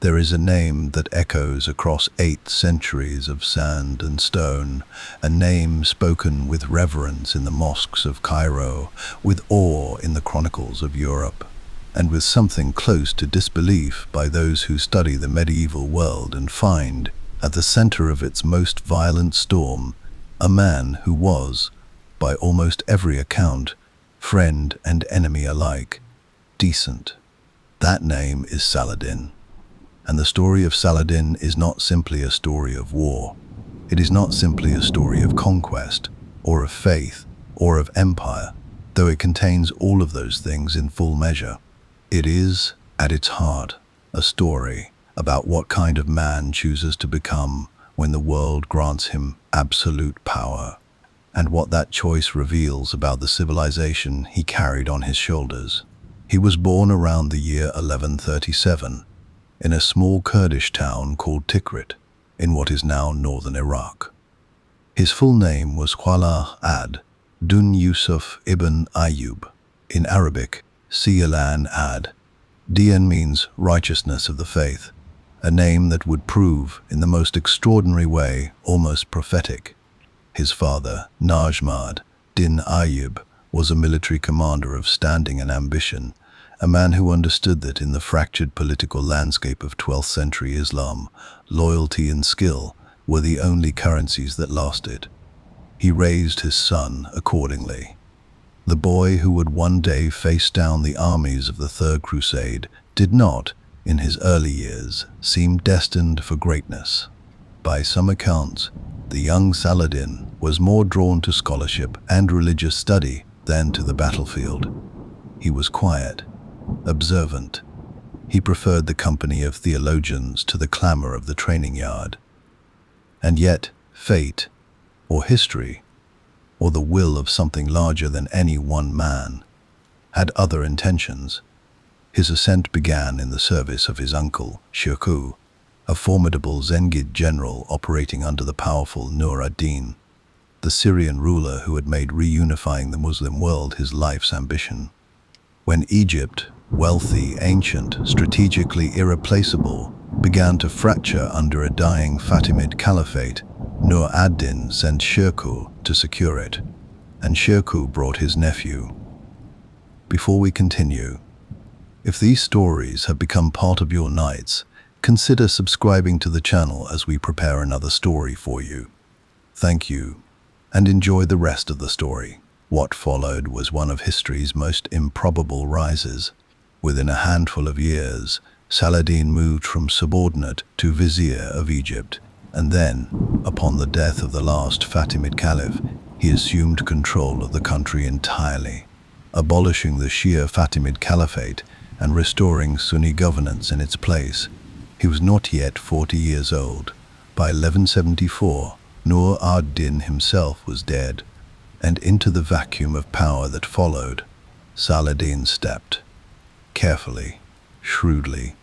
There is a name that echoes across 8 centuries of sand and stone, a name spoken with reverence in the mosques of Cairo, with awe in the chronicles of Europe, and with something close to disbelief by those who study the medieval world and find, at the center of its most violent storm, a man who was, by almost every account, friend and enemy alike, decent. That name is Saladin. And the story of Saladin is not simply a story of war. It is not simply a story of conquest, or of faith, or of empire, though it contains all of those things in full measure. It is, at its heart, a story about what kind of man chooses to become when the world grants him absolute power, and what that choice reveals about the civilization he carried on his shoulders. He was born around the year 1137, in a small Kurdish town called Tikrit, in what is now northern Iraq. His full name was Salah ad-Din Yusuf ibn Ayyub. In Arabic, Saladin ad-Din means righteousness of the faith, a name that would prove, in the most extraordinary way, almost prophetic. His father, Najm ad-Din Ayyub, was a military commander of standing and ambition, a man who understood that in the fractured political landscape of 12th century Islam, loyalty and skill were the only currencies that lasted. He raised his son accordingly. The boy who would one day face down the armies of the Third Crusade did not, in his early years, seem destined for greatness. By some accounts, the young Saladin was more drawn to scholarship and religious study than to the battlefield. He was quiet, observant. He preferred the company of theologians to the clamor of the training yard. And yet, fate, or history, or the will of something larger than any one man, had other intentions. His ascent began in the service of his uncle, Shirkuh, a formidable Zengid general operating under the powerful Nur ad-Din, the Syrian ruler who had made reunifying the Muslim world his life's ambition. When Egypt, wealthy, ancient, strategically irreplaceable, began to fracture under a dying Fatimid caliphate, Nur ad-Din sent Shirkuh to secure it, and Shirkuh brought his nephew. Before we continue, if these stories have become part of your nights, consider subscribing to the channel as we prepare another story for you. Thank you, and enjoy the rest of the story. What followed was one of history's most improbable rises. Within a handful of years, Saladin moved from subordinate to vizier of Egypt, and then, upon the death of the last Fatimid caliph, he assumed control of the country entirely, abolishing the Shia Fatimid caliphate and restoring Sunni governance in its place. He was not yet 40 years old. By 1174, Nur ad-Din himself was dead, and into the vacuum of power that followed, Saladin stepped. Carefully, shrewdly,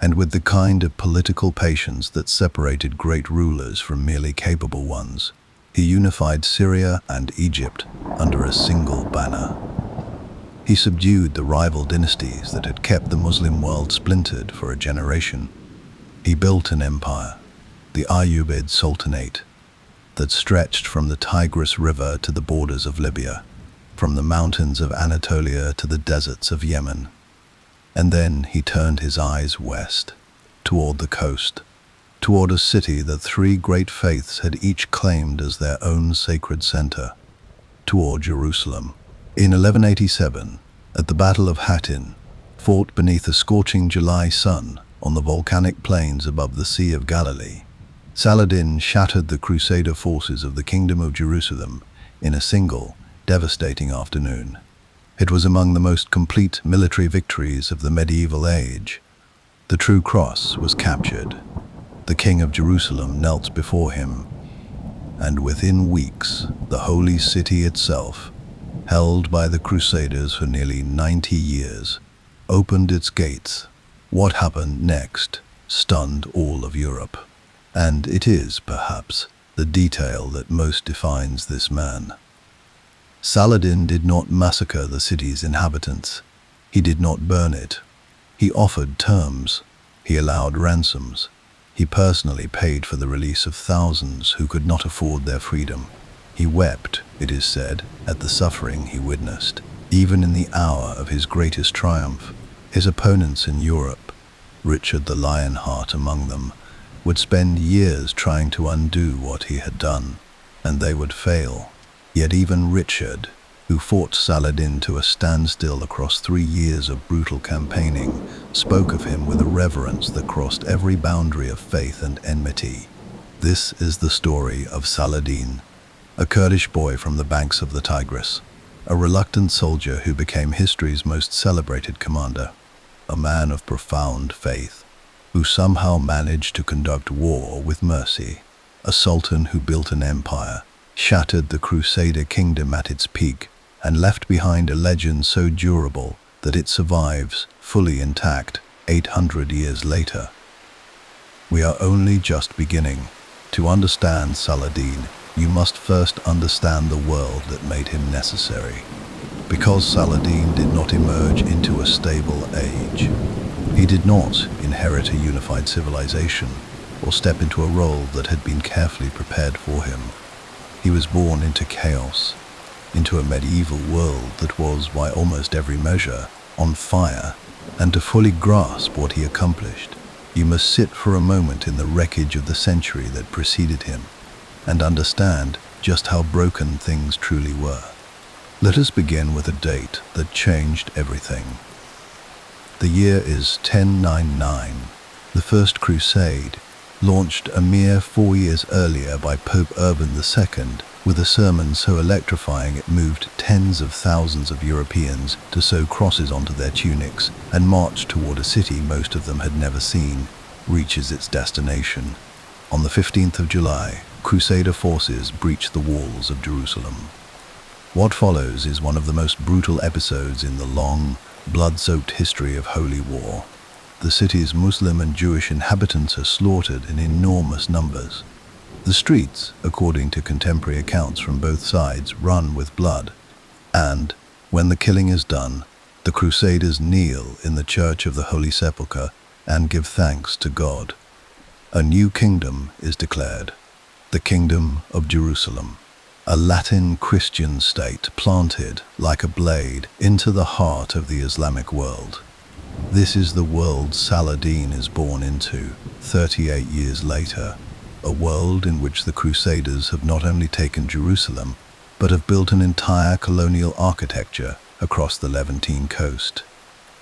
and with the kind of political patience that separated great rulers from merely capable ones, he unified Syria and Egypt under a single banner. He subdued the rival dynasties that had kept the Muslim world splintered for a generation. He built an empire, the Ayyubid Sultanate, that stretched from the Tigris River to the borders of Libya, from the mountains of Anatolia to the deserts of Yemen. And then he turned his eyes west, toward the coast, toward a city that 3 great faiths had each claimed as their own sacred center, toward Jerusalem. In 1187, at the Battle of Hattin, fought beneath a scorching July sun on the volcanic plains above the Sea of Galilee, Saladin shattered the Crusader forces of the Kingdom of Jerusalem in a single, devastating afternoon. It was among the most complete military victories of the medieval age. The true cross was captured. The King of Jerusalem knelt before him, and within weeks, the holy city itself, held by the Crusaders for nearly 90 years, opened its gates. What happened next stunned all of Europe. And it is, perhaps, the detail that most defines this man. Saladin did not massacre the city's inhabitants. He did not burn it. He offered terms. He allowed ransoms. He personally paid for the release of thousands who could not afford their freedom. He wept, it is said, at the suffering he witnessed. Even in the hour of his greatest triumph, his opponents in Europe, Richard the Lionheart among them, would spend years trying to undo what he had done, and they would fail. Yet even Richard, who fought Saladin to a standstill across 3 years of brutal campaigning, spoke of him with a reverence that crossed every boundary of faith and enmity. This is the story of Saladin, a Kurdish boy from the banks of the Tigris, a reluctant soldier who became history's most celebrated commander, a man of profound faith, who somehow managed to conduct war with mercy, a sultan who built an empire, shattered the Crusader kingdom at its peak, and left behind a legend so durable that it survives, fully intact, 800 years later. We are only just beginning. To understand Saladin, you must first understand the world that made him necessary. Because Saladin did not emerge into a stable age, he did not inherit a unified civilization or step into a role that had been carefully prepared for him. He was born into chaos, into a medieval world that was, by almost every measure, on fire, and to fully grasp what he accomplished, you must sit for a moment in the wreckage of the century that preceded him, and understand just how broken things truly were. Let us begin with a date that changed everything. The year is 1099. The First Crusade, launched a mere 4 years earlier by Pope Urban II, with a sermon so electrifying it moved tens of thousands of Europeans to sew crosses onto their tunics and march toward a city most of them had never seen, reaches its destination. On the 15th of July, Crusader forces breached the walls of Jerusalem. What follows is one of the most brutal episodes in the long, blood-soaked history of Holy War. The city's Muslim and Jewish inhabitants are slaughtered in enormous numbers. The streets, according to contemporary accounts from both sides, run with blood. And, when the killing is done, the Crusaders kneel in the Church of the Holy Sepulchre and give thanks to God. A new kingdom is declared, the Kingdom of Jerusalem, a Latin Christian state planted, like a blade, into the heart of the Islamic world. This is the world Saladin is born into, 38 years later. A world in which the Crusaders have not only taken Jerusalem, but have built an entire colonial architecture across the Levantine coast.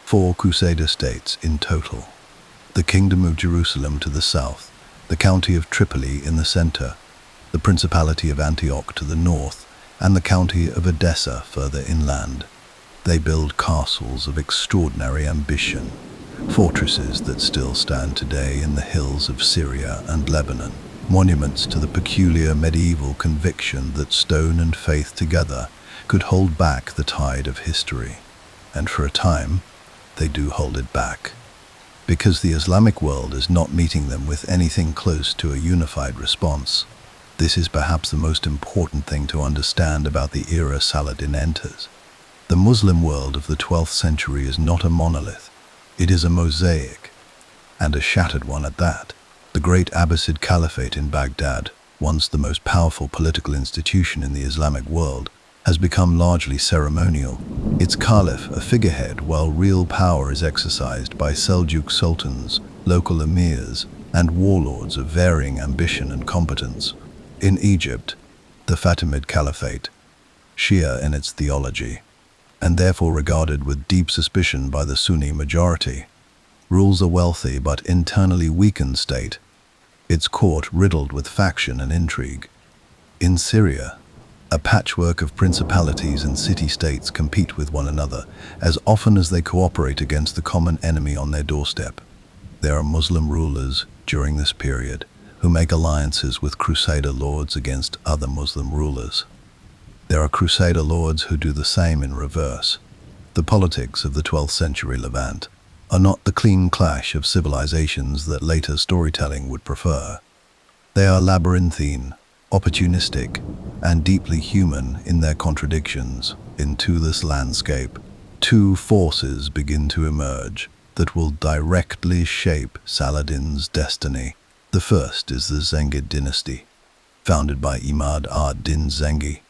4 Crusader states in total. The Kingdom of Jerusalem to the south, the County of Tripoli in the center, the Principality of Antioch to the north, and the County of Edessa further inland. They build castles of extraordinary ambition, fortresses that still stand today in the hills of Syria and Lebanon, monuments to the peculiar medieval conviction that stone and faith together could hold back the tide of history. And for a time, they do hold it back. Because the Islamic world is not meeting them with anything close to a unified response. This is perhaps the most important thing to understand about the era Saladin enters. The Muslim world of the 12th century is not a monolith. It is a mosaic, and a shattered one at that. The great Abbasid Caliphate in Baghdad, once the most powerful political institution in the Islamic world, has become largely ceremonial. Its caliph a figurehead, while real power is exercised by Seljuk sultans, local emirs, and warlords of varying ambition and competence. In Egypt, the Fatimid Caliphate, Shia in its theology, and therefore regarded with deep suspicion by the Sunni majority, rules a wealthy but internally weakened state, its court riddled with faction and intrigue. In Syria, a patchwork of principalities and city-states compete with one another as often as they cooperate against the common enemy on their doorstep. There are Muslim rulers during this period who make alliances with Crusader lords against other Muslim rulers. There are Crusader lords who do the same in reverse. The politics of the 12th century Levant are not the clean clash of civilizations that later storytelling would prefer. They are labyrinthine, opportunistic, and deeply human in their contradictions. Into this landscape, 2 forces begin to emerge. that will directly shape Saladin's destiny. The first is the Zengid dynasty, founded by Imad ad-Din Zengi,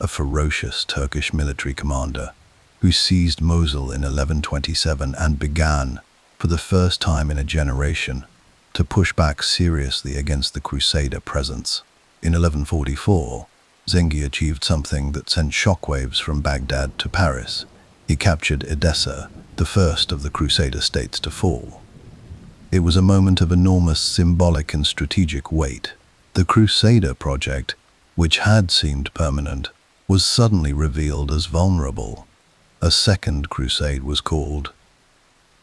a ferocious Turkish military commander who seized Mosul in 1127 and began, for the first time in a generation, to push back seriously against the Crusader presence. In 1144, Zengi achieved something that sent shockwaves from Baghdad to Paris. He captured Edessa, the first of the Crusader states to fall. It was a moment of enormous symbolic and strategic weight. The Crusader project, which had seemed permanent, was suddenly revealed as vulnerable. A second crusade was called.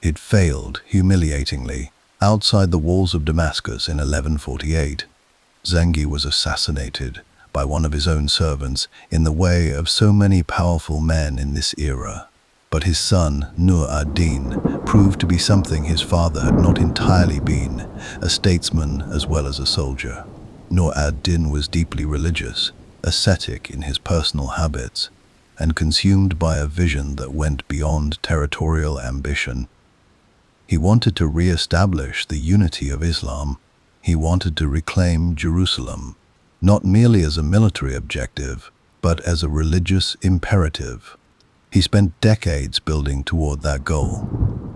It failed humiliatingly outside the walls of Damascus in 1148. Zengi was assassinated by one of his own servants in the way of so many powerful men in this era. But his son, Nur ad-Din, proved to be something his father had not entirely been, a statesman as well as a soldier. Nur ad-Din was deeply religious, ascetic in his personal habits, and consumed by a vision that went beyond territorial ambition. He wanted to re-establish the unity of Islam. He wanted to reclaim Jerusalem, not merely as a military objective, but as a religious imperative. He spent decades building toward that goal,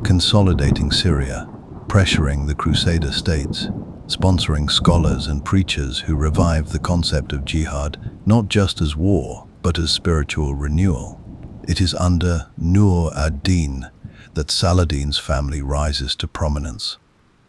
consolidating Syria, pressuring the Crusader states, sponsoring scholars and preachers who revived the concept of jihad not just as war, but as spiritual renewal. It is under Nur ad-Din that Saladin's family rises to prominence.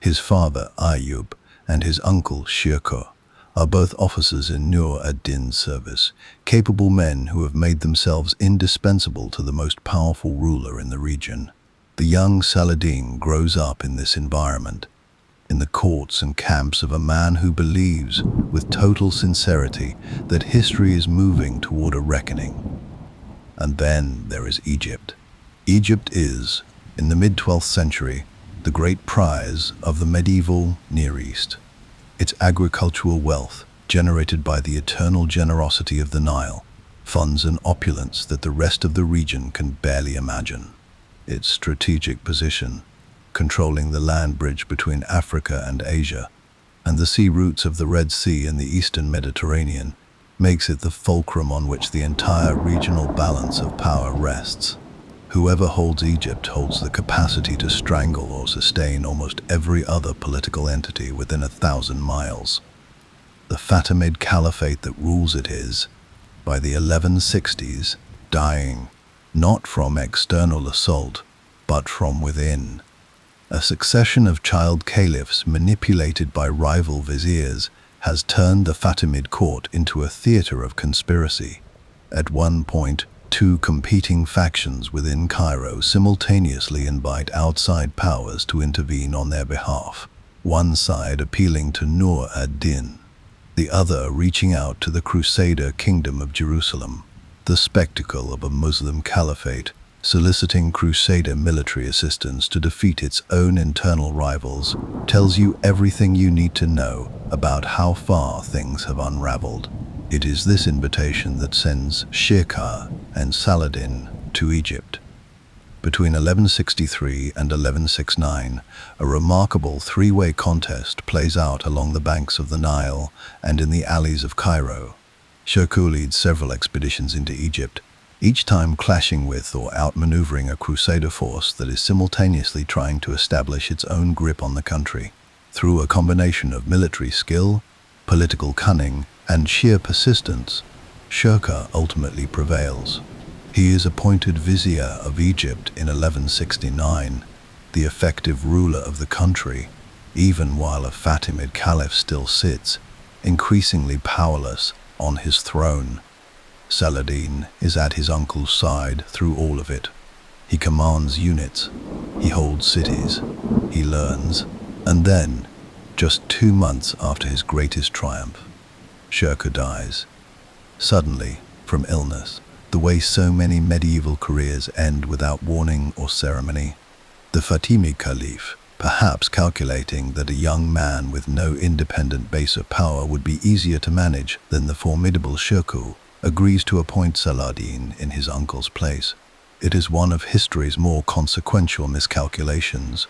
His father, Ayyub, and his uncle, Shirkuh, are both officers in Nur ad-Din's service, capable men who have made themselves indispensable to the most powerful ruler in the region. The young Saladin grows up in this environment, in the courts and camps of a man who believes, with total sincerity, that history is moving toward a reckoning. And then there is Egypt. Egypt is, in the mid-12th century, the great prize of the medieval Near East. Its agricultural wealth, generated by the eternal generosity of the Nile, funds an opulence that the rest of the region can barely imagine. Its strategic position, controlling the land bridge between Africa and Asia, and the sea routes of the Red Sea and the Eastern Mediterranean, makes it the fulcrum on which the entire regional balance of power rests. Whoever holds Egypt holds the capacity to strangle or sustain almost every other political entity within 1,000 miles. The Fatimid Caliphate that rules it is, by the 1160s, dying, not from external assault, but from within. A succession of child caliphs manipulated by rival viziers has turned the Fatimid court into a theater of conspiracy. At one point, two competing factions within Cairo simultaneously invite outside powers to intervene on their behalf, one side appealing to Nur ad-Din, the other reaching out to the Crusader kingdom of Jerusalem. The spectacle of a Muslim caliphate soliciting Crusader military assistance to defeat its own internal rivals tells you everything you need to know about how far things have unraveled. It is this invitation that sends Shirkuh and Saladin to Egypt. Between 1163 and 1169, a remarkable three-way contest plays out along the banks of the Nile and in the alleys of Cairo. Shirkuh leads several expeditions into Egypt, each time clashing with or outmaneuvering a Crusader force that is simultaneously trying to establish its own grip on the country. Through a combination of military skill, political cunning, and sheer persistence, Shirkuh ultimately prevails. He is appointed vizier of Egypt in 1169, the effective ruler of the country, even while a Fatimid caliph still sits, increasingly powerless, on his throne. Saladin is at his uncle's side through all of it. He commands units, he holds cities, he learns, and then, just 2 months after his greatest triumph, Shirkuh dies. Suddenly, from illness, the way so many medieval careers end without warning or ceremony. The Fatimid Caliph, perhaps calculating that a young man with no independent base of power would be easier to manage than the formidable Shirkuh, agrees to appoint Saladin in his uncle's place. It is one of history's more consequential miscalculations.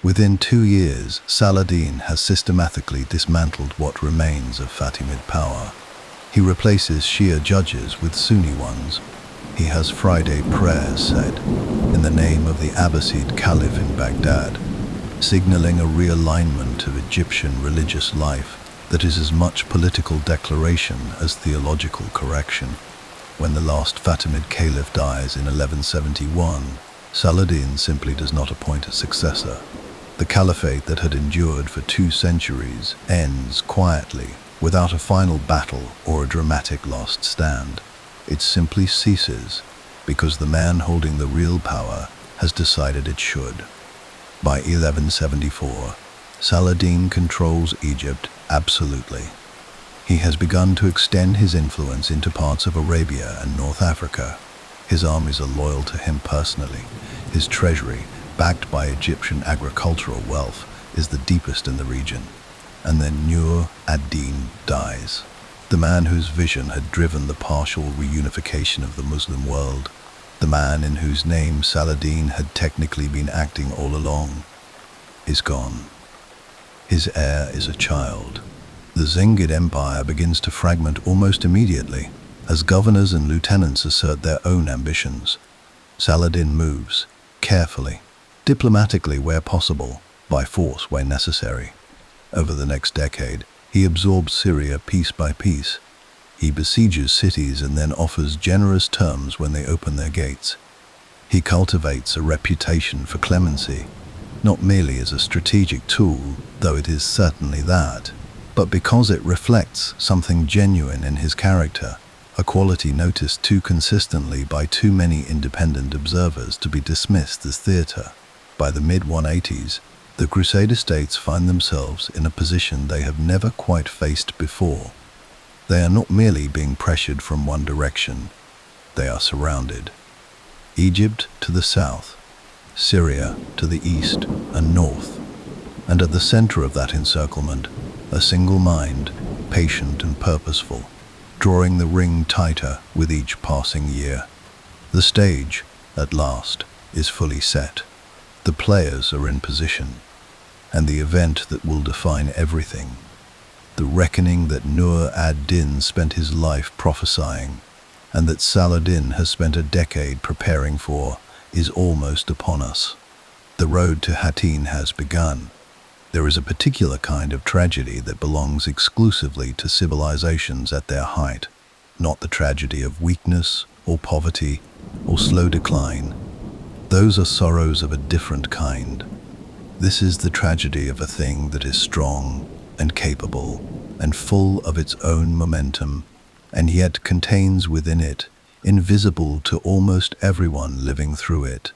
Within 2 years, Saladin has systematically dismantled what remains of Fatimid power. He replaces Shia judges with Sunni ones. He has Friday prayers said in the name of the Abbasid Caliph in Baghdad, signaling a realignment of Egyptian religious life that is as much political declaration as theological correction. When the last Fatimid Caliph dies in 1171, Saladin simply does not appoint a successor. The caliphate that had endured for 2 centuries ends quietly, without a final battle or a dramatic last stand. It simply ceases because the man holding the real power has decided it should. By 1174, Saladin controls Egypt absolutely. He has begun to extend his influence into parts of Arabia and North Africa. His armies are loyal to him personally. His treasury, backed by Egyptian agricultural wealth, is the deepest in the region. And then Nur ad-Din dies. The man whose vision had driven the partial reunification of the Muslim world. The man in whose name Saladin had technically been acting all along, is gone. His heir is a child. The Zengid Empire begins to fragment almost immediately, as governors and lieutenants assert their own ambitions. Saladin moves, carefully, diplomatically where possible, by force where necessary. Over the next decade, he absorbs Syria piece by piece. He besieges cities and then offers generous terms when they open their gates. He cultivates a reputation for clemency, not merely as a strategic tool, though it is certainly that, but because it reflects something genuine in his character, a quality noticed too consistently by too many independent observers to be dismissed as theatre. By the mid-180s, the Crusader states find themselves in a position they have never quite faced before. They are not merely being pressured from one direction, they are surrounded. Egypt to the south, Syria to the east and north, and at the center of that encirclement, a single mind, patient and purposeful, drawing the ring tighter with each passing year. The stage, at last, is fully set. The players are in position, and the event that will define everything, the reckoning that Nur ad-Din spent his life prophesying, and that Saladin has spent a decade preparing for, is almost upon us. The road to Hattin has begun. There is a particular kind of tragedy that belongs exclusively to civilizations at their height, not the tragedy of weakness or poverty or slow decline. Those are sorrows of a different kind. This is the tragedy of a thing that is strong and capable and full of its own momentum, and yet contains within it, invisible to almost everyone living through it,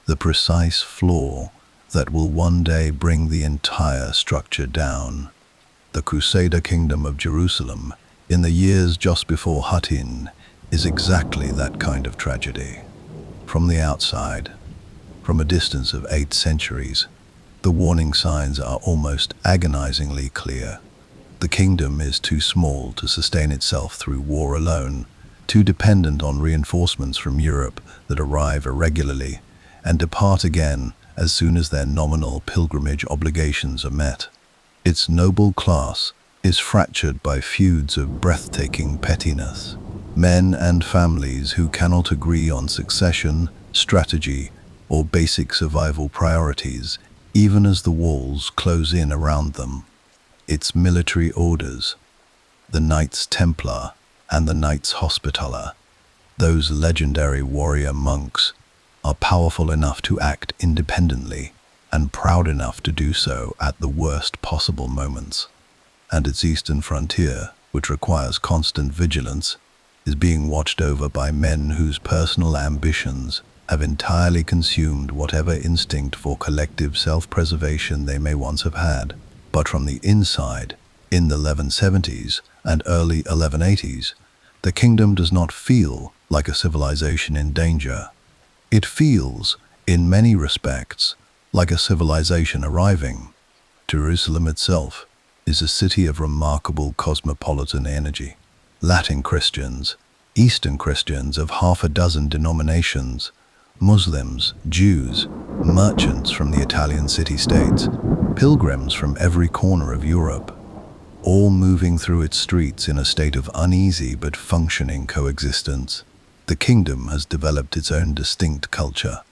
the precise flaw that will one day bring the entire structure down. The Crusader kingdom of Jerusalem, in the years just before Hattin, is exactly that kind of tragedy. From the outside, from a distance of 8 centuries, the warning signs are almost agonizingly clear. The kingdom is too small to sustain itself through war alone, too dependent on reinforcements from Europe that arrive irregularly and depart again as soon as their nominal pilgrimage obligations are met. Its noble class is fractured by feuds of breathtaking pettiness. Men and families who cannot agree on succession, strategy, or basic survival priorities, even as the walls close in around them. Its military orders, the Knights Templar and the Knights Hospitaller, those legendary warrior monks, are powerful enough to act independently and proud enough to do so at the worst possible moments. And its eastern frontier, which requires constant vigilance, is being watched over by men whose personal ambitions have entirely consumed whatever instinct for collective self-preservation they may once have had. But from the inside, in the 1170s and early 1180s, the kingdom does not feel like a civilization in danger. It feels, in many respects, like a civilization arriving. Jerusalem itself is a city of remarkable cosmopolitan energy. Latin Christians, Eastern Christians of half a dozen denominations, Muslims, Jews, merchants from the Italian city-states, pilgrims from every corner of Europe, all moving through its streets in a state of uneasy but functioning coexistence. The kingdom has developed its own distinct culture,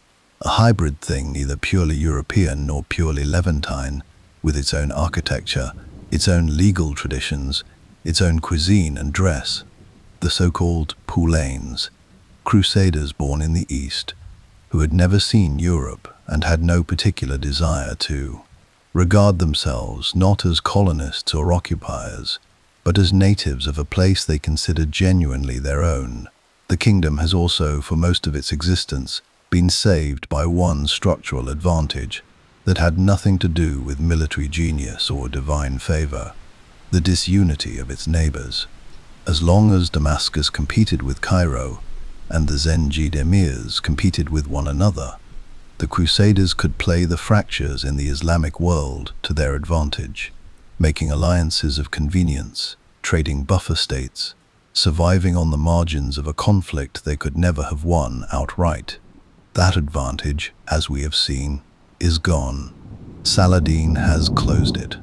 a hybrid thing, neither purely European nor purely Levantine, with its own architecture, its own legal traditions, its own cuisine and dress. The so-called Poulains, Crusaders born in the East, who had never seen Europe and had no particular desire to, regard themselves not as colonists or occupiers, but as natives of a place they considered genuinely their own. The kingdom has also, for most of its existence, been saved by one structural advantage that had nothing to do with military genius or divine favor: the disunity of its neighbors. As long as Damascus competed with Cairo, and the Zengid emirs competed with one another, the Crusaders could play the fractures in the Islamic world to their advantage, making alliances of convenience, trading buffer states, surviving on the margins of a conflict they could never have won outright. That advantage, as we have seen, is gone. Saladin has closed it,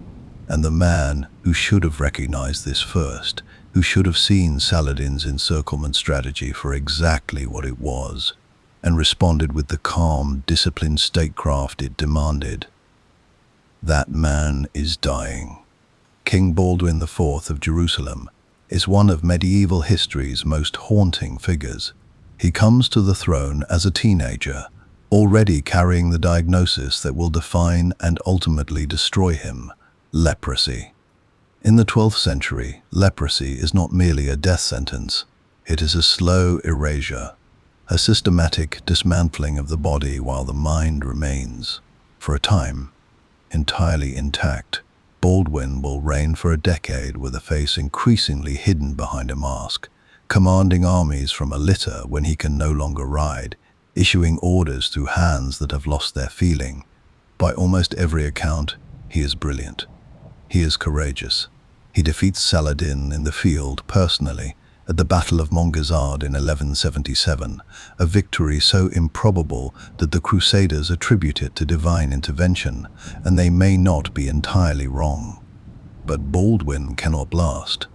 and the man who should have recognized this first, who should have seen Saladin's encirclement strategy for exactly what it was, and responded with the calm, disciplined statecraft it demanded, that man is dying. King Baldwin IV of Jerusalem is one of medieval history's most haunting figures. He comes to the throne as a teenager, already carrying the diagnosis that will define and ultimately destroy him: leprosy. In the 12th century, leprosy is not merely a death sentence. It is a slow erasure, a systematic dismantling of the body while the mind remains, for a time, entirely intact. Baldwin will reign for a decade with a face increasingly hidden behind a mask, commanding armies from a litter when he can no longer ride, issuing orders through hands that have lost their feeling. By almost every account, he is brilliant. He is courageous. He defeats Saladin in the field personally at the Battle of Montgazard in 1177, a victory so improbable that the Crusaders attribute it to divine intervention, and they may not be entirely wrong. But Baldwin cannot last,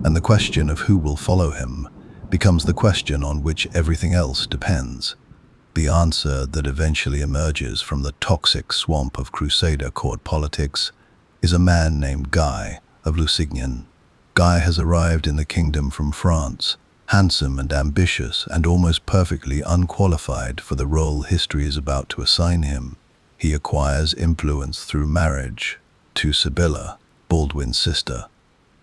and the question of who will follow him becomes the question on which everything else depends. The answer that eventually emerges from the toxic swamp of Crusader court politics is a man named Guy of Lusignan. Guy has arrived in the kingdom from France, handsome and ambitious and almost perfectly unqualified for the role history is about to assign him. He acquires influence through marriage to Sibylla, Baldwin's sister,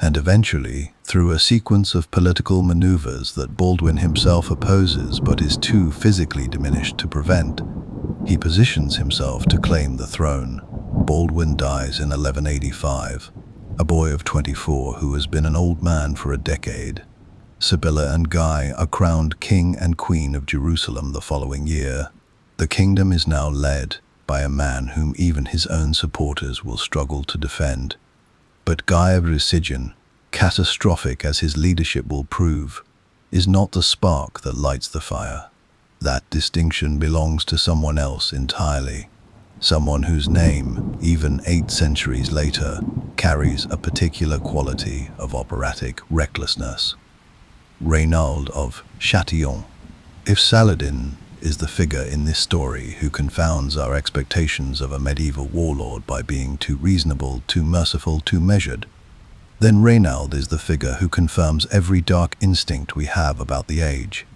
and eventually through a sequence of political maneuvers that Baldwin himself opposes but is too physically diminished to prevent. He positions himself to claim the throne. Baldwin dies in 1185, a boy of 24 who has been an old man for a decade. Sibylla and Guy are crowned king and queen of Jerusalem the following year. The kingdom is now led by a man whom even his own supporters will struggle to defend. But Guy of Lusignan, catastrophic as his leadership will prove, is not the spark that lights the fire. That distinction belongs to someone else entirely. Someone whose name, even 8 centuries later, carries a particular quality of operatic recklessness. Reynald of Châtillon. If Saladin is the figure in this story who confounds our expectations of a medieval warlord by being too reasonable, too merciful, too measured, then Reynald is the figure who confirms every dark instinct we have about the age.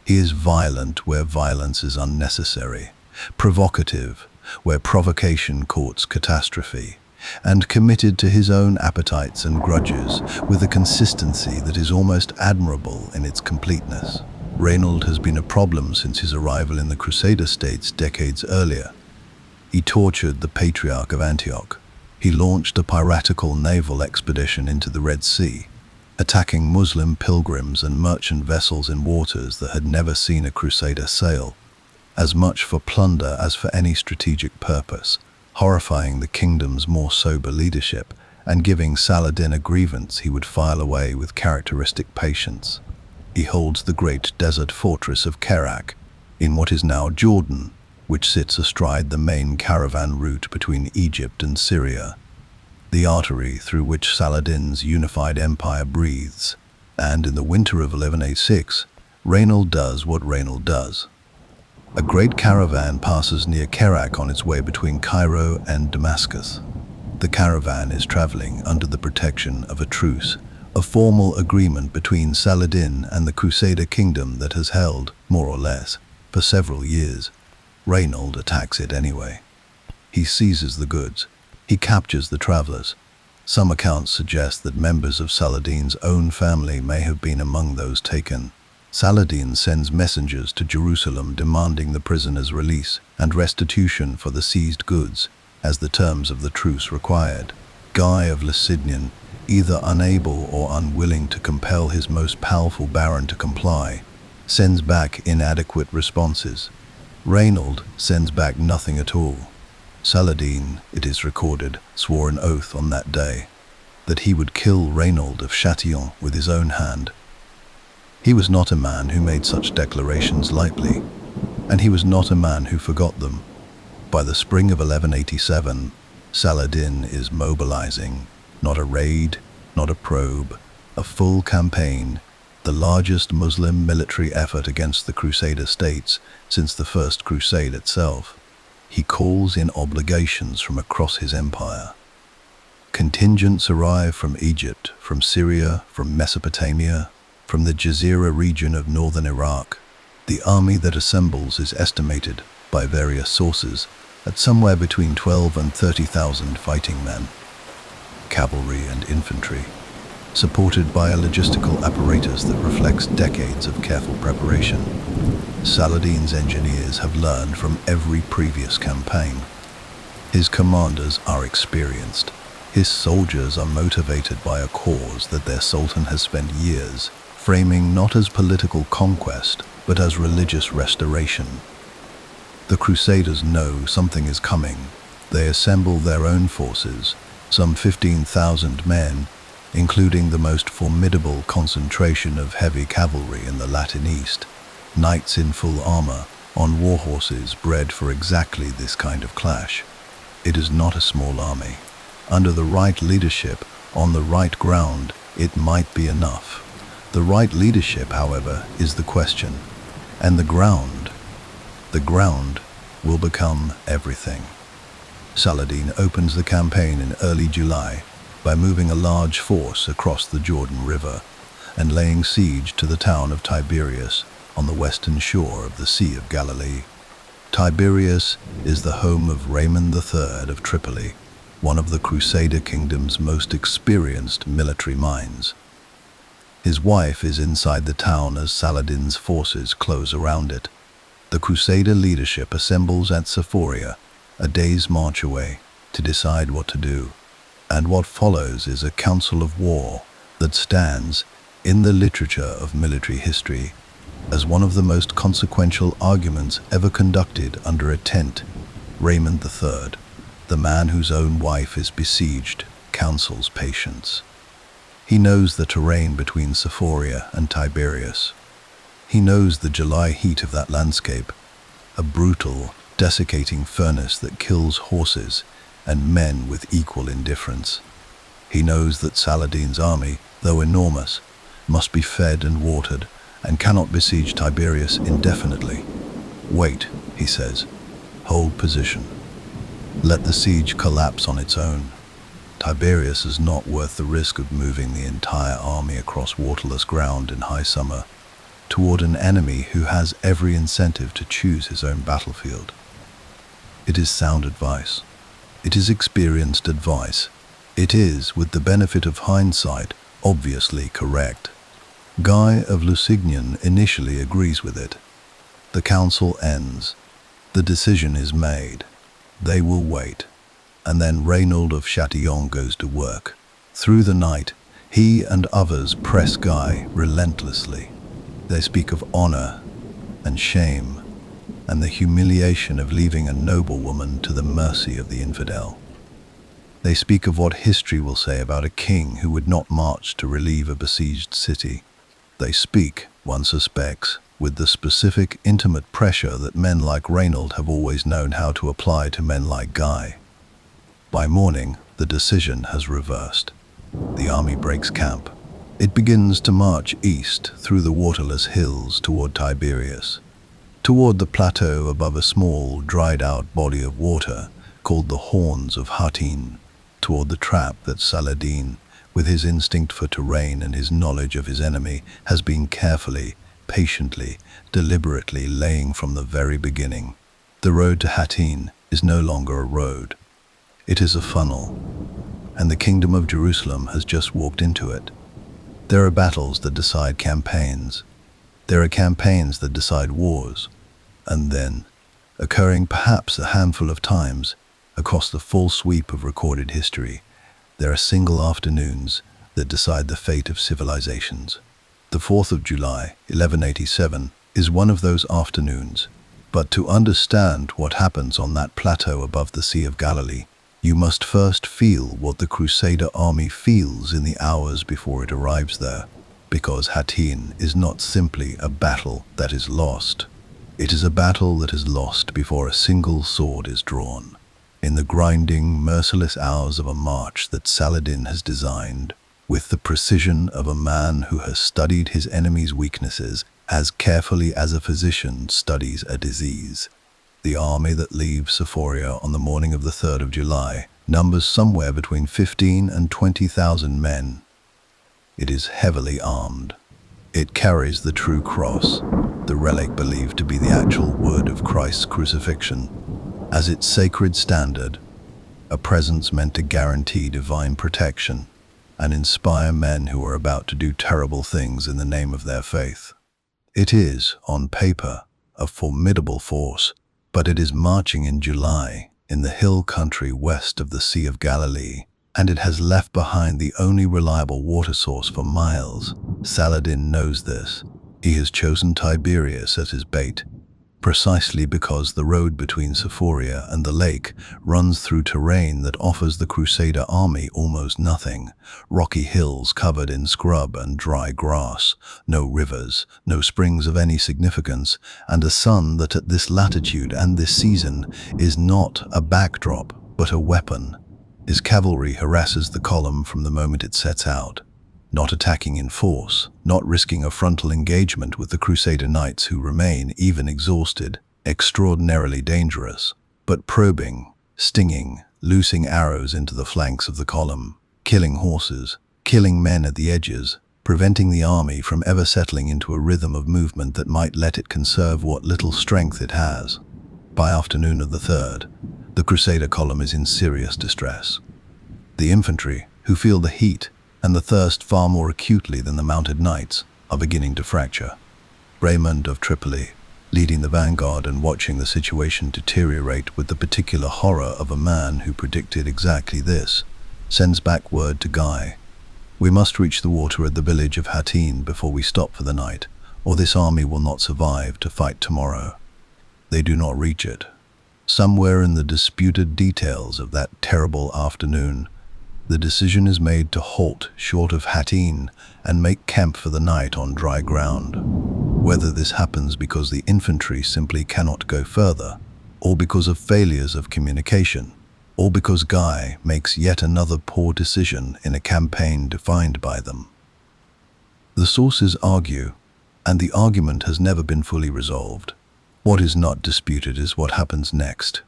He is violent where violence is unnecessary, provocative where provocation courts catastrophe, and committed to his own appetites and grudges with a consistency that is almost admirable in its completeness. Reynald has been a problem since his arrival in the Crusader states decades earlier. He tortured the Patriarch of Antioch. He launched a piratical naval expedition into the Red Sea, attacking Muslim pilgrims and merchant vessels in waters that had never seen a Crusader sail, as much for plunder as for any strategic purpose, horrifying the kingdom's more sober leadership and giving Saladin a grievance he would file away with characteristic patience. He holds the great desert fortress of Kerak, in what is now Jordan, which sits astride the main caravan route between Egypt and Syria, the artery through which Saladin's unified empire breathes. And in the winter of 1186, Raynald does what Raynald does. A great caravan passes near Kerak on its way between Cairo and Damascus. The caravan is traveling under the protection of a truce, a formal agreement between Saladin and the Crusader kingdom that has held, more or less, for several years. Raynald attacks it anyway. He seizes the goods. He captures the travelers. Some accounts suggest that members of Saladin's own family may have been among those taken. Saladin sends messengers to Jerusalem demanding the prisoners' release and restitution for the seized goods, as the terms of the truce required. Guy of Lusignan, either unable or unwilling to compel his most powerful baron to comply, sends back inadequate responses. Raynald sends back nothing at all. Saladin, it is recorded, swore an oath on that day that he would kill Raynald of Châtillon with his own hand. He was not a man who made such declarations lightly, and he was not a man who forgot them. By the spring of 1187, Saladin is mobilizing, not a raid, not a probe, a full campaign, the largest Muslim military effort against the Crusader states since the First Crusade itself. He calls in obligations from across his empire. Contingents arrive from Egypt, from Syria, from Mesopotamia, from the Jazeera region of northern Iraq. The army that assembles is estimated, by various sources, at somewhere between 12 and 30,000 fighting men, cavalry and infantry, supported by a logistical apparatus that reflects decades of careful preparation. Saladin's engineers have learned from every previous campaign. His commanders are experienced. His soldiers are motivated by a cause that their Sultan has spent years framing not as political conquest, but as religious restoration. The Crusaders know something is coming. They assemble their own forces, some 15,000 men, including the most formidable concentration of heavy cavalry in the Latin East, knights in full armor, on war horses bred for exactly this kind of clash. It is not a small army. Under the right leadership, on the right ground, it might be enough. The right leadership, however, is the question. And the ground will become everything. Saladin opens the campaign in early July by moving a large force across the Jordan River and laying siege to the town of Tiberias on the western shore of the Sea of Galilee. Tiberias is the home of Raymond III of Tripoli, one of the Crusader kingdom's most experienced military minds. His wife is inside the town as Saladin's forces close around it. The Crusader leadership assembles at Sephoria, a day's march away, to decide what to do. And what follows is a council of war that stands, in the literature of military history, as one of the most consequential arguments ever conducted under a tent. Raymond III, the man whose own wife is besieged, counsels patience. He knows the terrain between Sephoria and Tiberias. He knows the July heat of that landscape, a brutal, desiccating furnace that kills horses and men with equal indifference. He knows that Saladin's army, though enormous, must be fed and watered, and cannot besiege Tiberias indefinitely. Wait, he says. Hold position. Let the siege collapse on its own. Tiberias is not worth the risk of moving the entire army across waterless ground in high summer toward an enemy who has every incentive to choose his own battlefield. It is sound advice. It is experienced advice. It is, with the benefit of hindsight, obviously correct. Guy of Lusignan initially agrees with it. The council ends. The decision is made. They will wait. And then Raynald of Châtillon goes to work. Through the night, he and others press Guy relentlessly. They speak of honor and shame and the humiliation of leaving a noble woman to the mercy of the infidel. They speak of what history will say about a king who would not march to relieve a besieged city. They speak, one suspects, with the specific, intimate pressure that men like Reynold have always known how to apply to men like Guy. By morning, the decision has reversed. The army breaks camp. It begins to march east through the waterless hills toward Tiberias, toward the plateau above a small, dried-out body of water called the Horns of Hattin, toward the trap that Saladin, with his instinct for terrain and his knowledge of his enemy, has been carefully, patiently, deliberately laying from the very beginning. The road to Hattin is no longer a road. It is a funnel, and the kingdom of Jerusalem has just walked into it. There are battles that decide campaigns. There are campaigns that decide wars. And then, occurring perhaps a handful of times across the full sweep of recorded history, there are single afternoons that decide the fate of civilizations. The 4th of July, 1187, is one of those afternoons. But to understand what happens on that plateau above the Sea of Galilee, you must first feel what the Crusader army feels in the hours before it arrives there, because Hattin is not simply a battle that is lost. It is a battle that is lost before a single sword is drawn. In the grinding, merciless hours of a march that Saladin has designed, with the precision of a man who has studied his enemy's weaknesses as carefully as a physician studies a disease, the army that leaves Sephoria on the morning of the 3rd of July numbers somewhere between 15 and 20,000 men. It is heavily armed. It carries the true cross, the relic believed to be the actual wood of Christ's crucifixion, as its sacred standard, a presence meant to guarantee divine protection and inspire men who are about to do terrible things in the name of their faith. It is, on paper, a formidable force, but it is marching in July in the hill country west of the Sea of Galilee, and it has left behind the only reliable water source for miles. Saladin knows this. He has chosen Tiberias as his bait, precisely because the road between Sephoria and the lake runs through terrain that offers the Crusader army almost nothing. Rocky hills covered in scrub and dry grass, no rivers, no springs of any significance, and a sun that at this latitude and this season is not a backdrop but a weapon. His cavalry harasses the column from the moment it sets out, not attacking in force, not risking a frontal engagement with the Crusader knights who remain, even exhausted, extraordinarily dangerous, but probing, stinging, loosing arrows into the flanks of the column, killing horses, killing men at the edges, preventing the army from ever settling into a rhythm of movement that might let it conserve what little strength it has. By afternoon of the 3rd, the Crusader column is in serious distress. The infantry, who feel the heat and the thirst far more acutely than the mounted knights, are beginning to fracture. Raymond of Tripoli, leading the vanguard and watching the situation deteriorate with the particular horror of a man who predicted exactly this, sends back word to Guy: "We must reach the water at the village of Hattin before we stop for the night, or this army will not survive to fight tomorrow." They do not reach it. Somewhere in the disputed details of that terrible afternoon, the decision is made to halt short of Hattin and make camp for the night on dry ground. Whether this happens because the infantry simply cannot go further, or because of failures of communication, or because Guy makes yet another poor decision in a campaign defined by them. The sources argue, and the argument has never been fully resolved. What is not disputed is what happens next.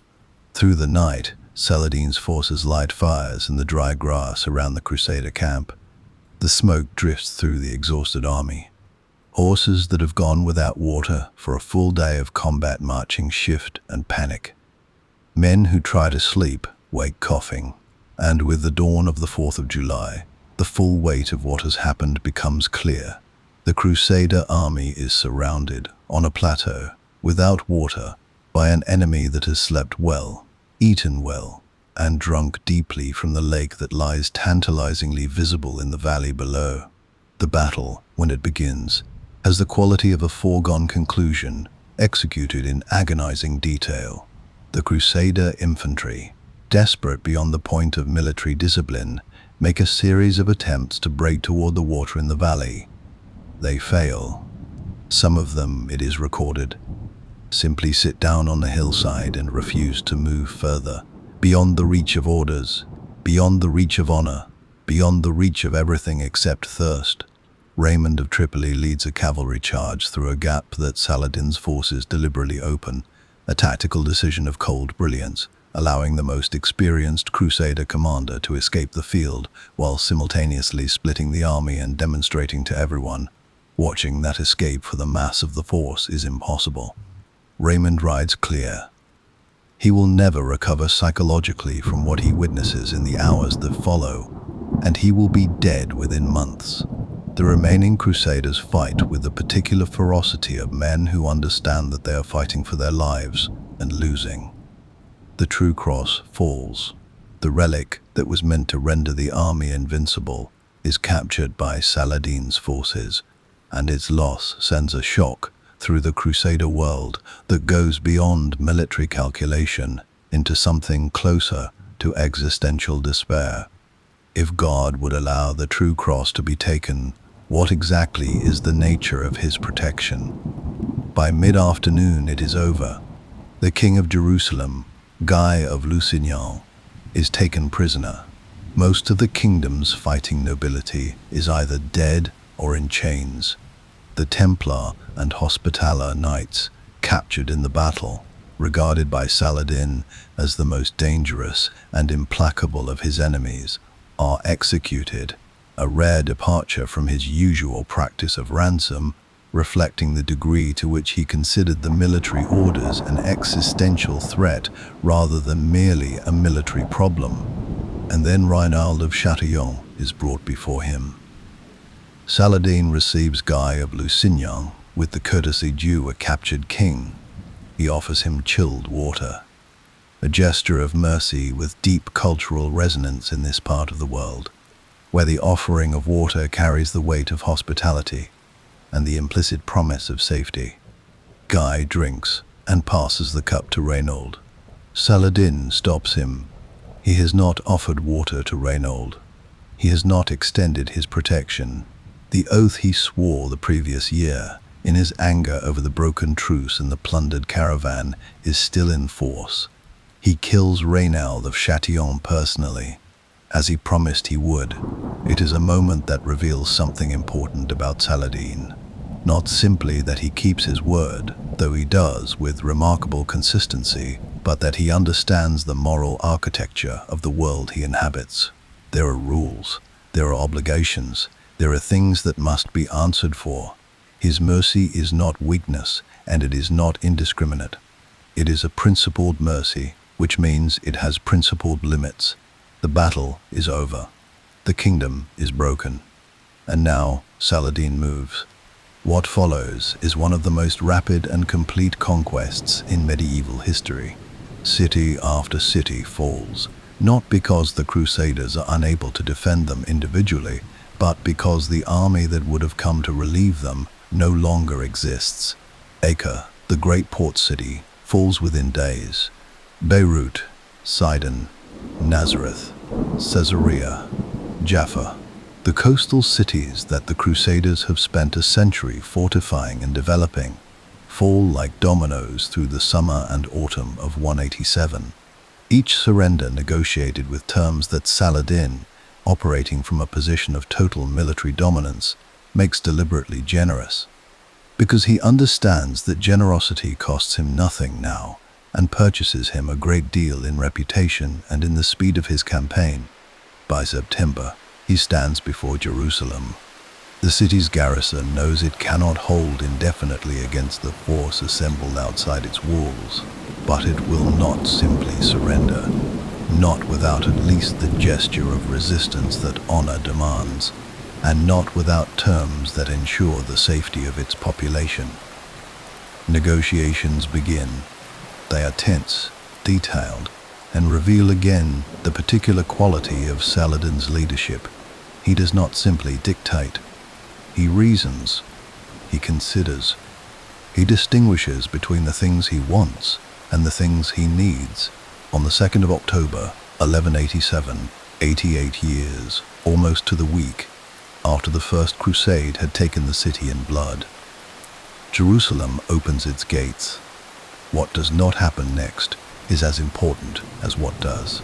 Through the night, Saladin's forces light fires in the dry grass around the Crusader camp. The smoke drifts through the exhausted army. Horses that have gone without water for a full day of combat marching shift and panic. Men who try to sleep wake coughing. And with the dawn of the 4th of July, the full weight of what has happened becomes clear. The Crusader army is surrounded, on a plateau, without water, by an enemy that has slept well, eaten well, and drunk deeply from the lake that lies tantalizingly visible in the valley below. The battle, when it begins, has the quality of a foregone conclusion, executed in agonizing detail. The Crusader infantry, desperate beyond the point of military discipline, make a series of attempts to break toward the water in the valley. They fail. Some of them, it is recorded, simply sit down on the hillside and refuse to move further, beyond the reach of orders, beyond the reach of honor, beyond the reach of everything except thirst. Raymond of Tripoli leads a cavalry charge through a gap that Saladin's forces deliberately open, a tactical decision of cold brilliance, allowing the most experienced Crusader commander to escape the field while simultaneously splitting the army and demonstrating to everyone, watching that escape for the mass of the force is impossible. Raymond rides clear. He will never recover psychologically from what he witnesses in the hours that follow, and he will be dead within months. The remaining Crusaders fight with the particular ferocity of men who understand that they are fighting for their lives and losing. The true cross falls. The relic that was meant to render the army invincible is captured by Saladin's forces, and its loss sends a shock through the Crusader world that goes beyond military calculation into something closer to existential despair. If God would allow the true cross to be taken, what exactly is the nature of his protection? By mid-afternoon it is over. The King of Jerusalem, Guy of Lusignan, is taken prisoner. Most of the kingdom's fighting nobility is either dead or in chains. The Templar and Hospitaller knights, captured in the battle, regarded by Saladin as the most dangerous and implacable of his enemies, are executed, a rare departure from his usual practice of ransom, reflecting the degree to which he considered the military orders an existential threat rather than merely a military problem. And then Reinald of Chatillon is brought before him. Saladin receives Guy of Lusignan with the courtesy due a captured king. He offers him chilled water, a gesture of mercy with deep cultural resonance in this part of the world, where the offering of water carries the weight of hospitality and the implicit promise of safety. Guy drinks and passes the cup to Reinald. Saladin stops him. He has not offered water to Reinald. He has not extended his protection. The oath he swore the previous year, in his anger over the broken truce and the plundered caravan, is still in force. He kills Reinald of Chatillon personally, as he promised he would. It is a moment that reveals something important about Saladin. Not simply that he keeps his word, though he does with remarkable consistency, but that he understands the moral architecture of the world he inhabits. There are rules, there are obligations, there are things that must be answered for. His mercy is not weakness, and it is not indiscriminate. It is a principled mercy, which means it has principled limits. The battle is over. The kingdom is broken. And now Saladin moves. What follows is one of the most rapid and complete conquests in medieval history. City after city falls, not because the Crusaders are unable to defend them individually, but because the army that would have come to relieve them no longer exists. Acre, the great port city, falls within days. Beirut, Sidon, Nazareth, Caesarea, Jaffa, the coastal cities that the Crusaders have spent a century fortifying and developing, fall like dominoes through the summer and autumn of 187. Each surrender negotiated with terms that Saladin, operating from a position of total military dominance, makes deliberately generous, because he understands that generosity costs him nothing now and purchases him a great deal in reputation and in the speed of his campaign. By September, he stands before Jerusalem. The city's garrison knows it cannot hold indefinitely against the force assembled outside its walls, but it will not simply surrender, not without at least the gesture of resistance that honor demands, and not without terms that ensure the safety of its population. Negotiations begin. They are tense, detailed, and reveal again the particular quality of Saladin's leadership. He does not simply dictate. He reasons. He considers. He distinguishes between the things he wants and the things he needs. On the 2nd of October, 1187, 88 years, almost to the week, after the First Crusade had taken the city in blood, Jerusalem opens its gates. What does not happen next is as important as what does.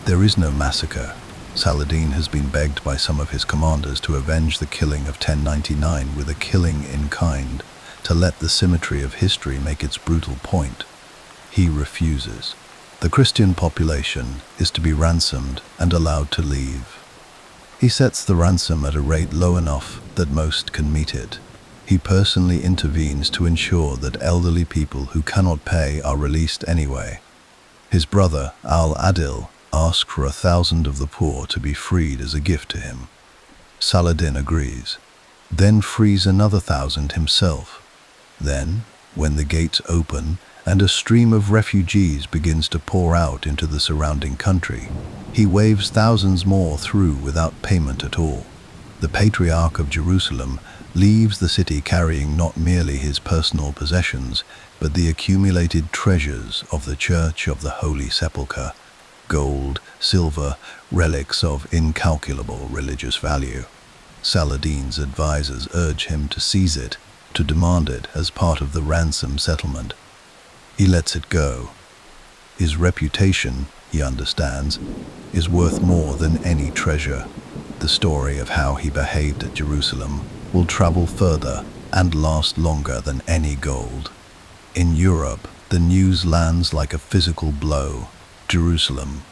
There is no massacre. Saladin has been begged by some of his commanders to avenge the killing of 1099 with a killing in kind, to let the symmetry of history make its brutal point. He refuses. The Christian population is to be ransomed and allowed to leave. He sets the ransom at a rate low enough that most can meet it. He personally intervenes to ensure that elderly people who cannot pay are released anyway. His brother, Al-Adil, asks for 1,000 of the poor to be freed as a gift to him. Saladin agrees, then frees another 1,000 himself. Then, when the gates open and a stream of refugees begins to pour out into the surrounding country, he waves thousands more through without payment at all. The Patriarch of Jerusalem leaves the city carrying not merely his personal possessions, but the accumulated treasures of the Church of the Holy Sepulchre, gold, silver, relics of incalculable religious value. Saladin's advisors urge him to seize it, to demand it as part of the ransom settlement. He lets it go. His reputation, he understands, is worth more than any treasure. The story of how he behaved at Jerusalem will travel further and last longer than any gold. In Europe, the news lands like a physical blow. Jerusalem,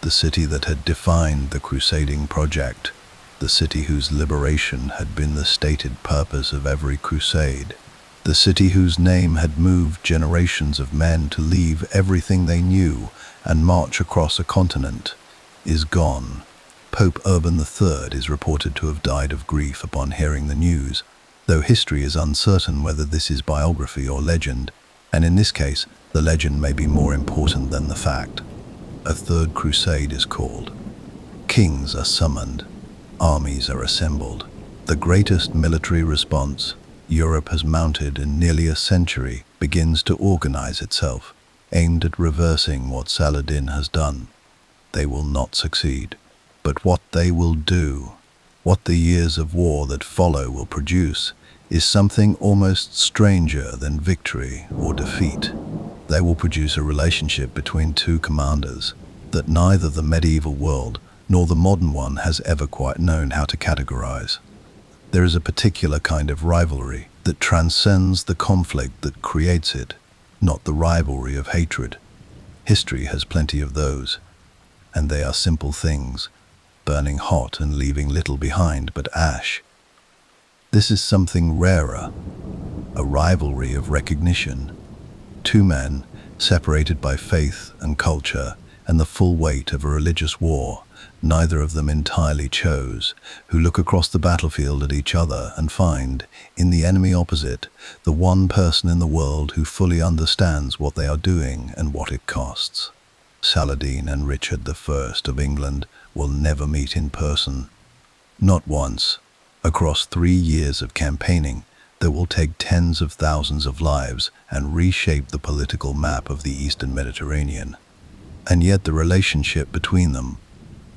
the city that had defined the crusading project, the city whose liberation had been the stated purpose of every crusade, the city whose name had moved generations of men to leave everything they knew and march across a continent, is gone. Pope Urban III is reported to have died of grief upon hearing the news, though history is uncertain whether this is biography or legend, and in this case, the legend may be more important than the fact. A third crusade is called. Kings are summoned. Armies are assembled. The greatest military response Europe has mounted in nearly a century begins to organize itself, aimed at reversing what Saladin has done. They will not succeed. But what they will do, what the years of war that follow will produce, is something almost stranger than victory or defeat. They will produce a relationship between two commanders that neither the medieval world nor the modern one has ever quite known how to categorize. There is a particular kind of rivalry that transcends the conflict that creates it, not the rivalry of hatred. History has plenty of those, and they are simple things, burning hot and leaving little behind but ash. This is something rarer, a rivalry of recognition. Two men, separated by faith and culture and the full weight of a religious war, neither of them entirely chose, who look across the battlefield at each other and find, in the enemy opposite, the one person in the world who fully understands what they are doing and what it costs. Saladin and Richard I of England will never meet in person. Not once. Across 3 years of campaigning, that will take tens of thousands of lives and reshape the political map of the Eastern Mediterranean. And yet the relationship between them,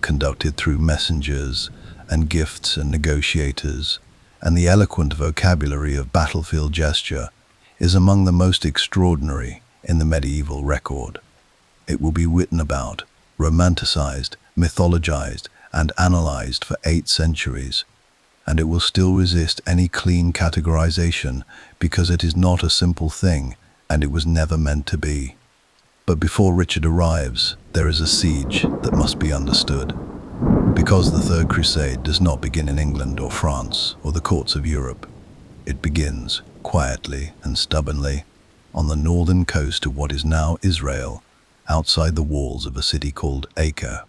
conducted through messengers and gifts and negotiators, and the eloquent vocabulary of battlefield gesture, is among the most extraordinary in the medieval record. It will be written about, romanticized, mythologized, and analyzed for 8 centuries, and it will still resist any clean categorization because it is not a simple thing and it was never meant to be. But before Richard arrives, there is a siege that must be understood. Because the Third Crusade does not begin in England or France or the courts of Europe, it begins, quietly and stubbornly, on the northern coast of what is now Israel, outside the walls of a city called Acre.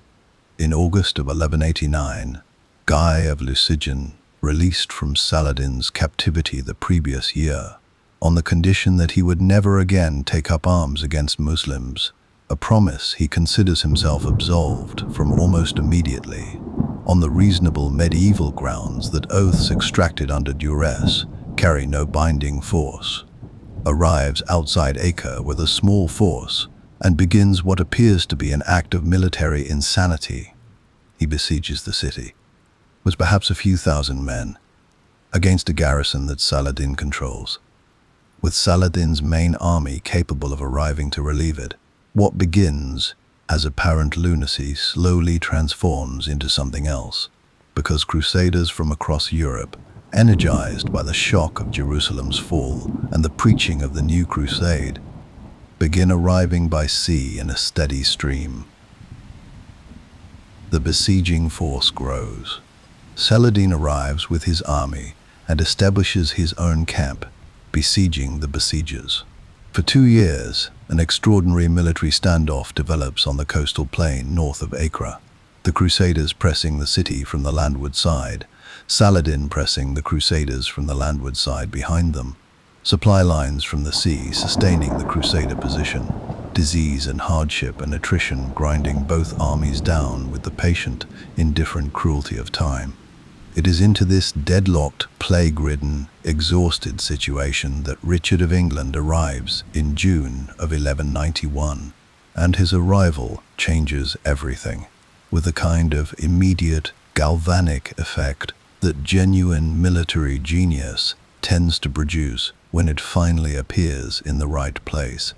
In August of 1189, Guy of Lusignan, released from Saladin's captivity the previous year, on the condition that he would never again take up arms against Muslims, a promise he considers himself absolved from almost immediately, on the reasonable medieval grounds that oaths extracted under duress carry no binding force, arrives outside Acre with a small force and begins what appears to be an act of military insanity. He besieges the city, with perhaps a few thousand men, against a garrison that Saladin controls. with Saladin's main army capable of arriving to relieve it. What begins as apparent lunacy slowly transforms into something else, because Crusaders from across Europe, energized by the shock of Jerusalem's fall and the preaching of the new crusade, begin arriving by sea in a steady stream. The besieging force grows. Saladin arrives with his army and establishes his own camp, besieging the besiegers. For 2 years, an extraordinary military standoff develops on the coastal plain north of Acre, the Crusaders pressing the city from the landward side, Saladin pressing the Crusaders from the landward side behind them, supply lines from the sea sustaining the Crusader position, disease and hardship and attrition grinding both armies down with the patient, indifferent cruelty of time. It is into this deadlocked, plague-ridden, exhausted situation that Richard of England arrives in June of 1191, and his arrival changes everything, with a kind of immediate, galvanic effect that genuine military genius tends to produce when it finally appears in the right place.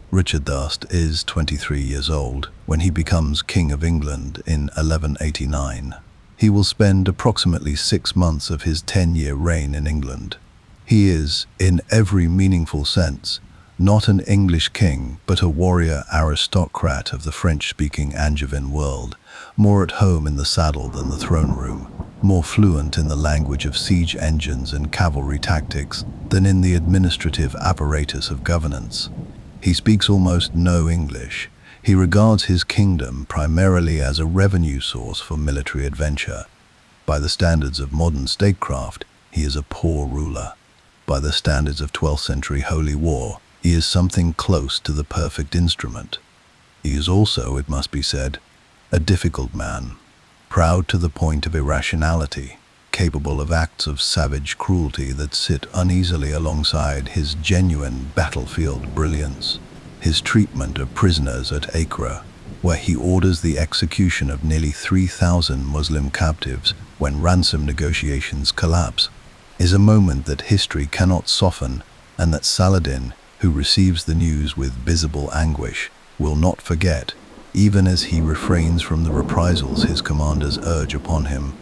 Richard thus is 23 years old when he becomes King of England in 1189. He will spend approximately 6 months of his 10-year reign in England. He is, in every meaningful sense, not an English king, but a warrior aristocrat of the French-speaking Angevin world, more at home in the saddle than the throne room, more fluent in the language of siege engines and cavalry tactics than in the administrative apparatus of governance. He speaks almost no English. He regards his kingdom primarily as a revenue source for military adventure. By the standards of modern statecraft, he is a poor ruler. By the standards of 12th century holy war, he is something close to the perfect instrument. He is also, it must be said, a difficult man, proud to the point of irrationality, capable of acts of savage cruelty that sit uneasily alongside his genuine battlefield brilliance. His treatment of prisoners at Acre, where he orders the execution of nearly 3,000 Muslim captives when ransom negotiations collapse, is a moment that history cannot soften and that Saladin, who receives the news with visible anguish, will not forget, even as he refrains from the reprisals his commanders urge upon him.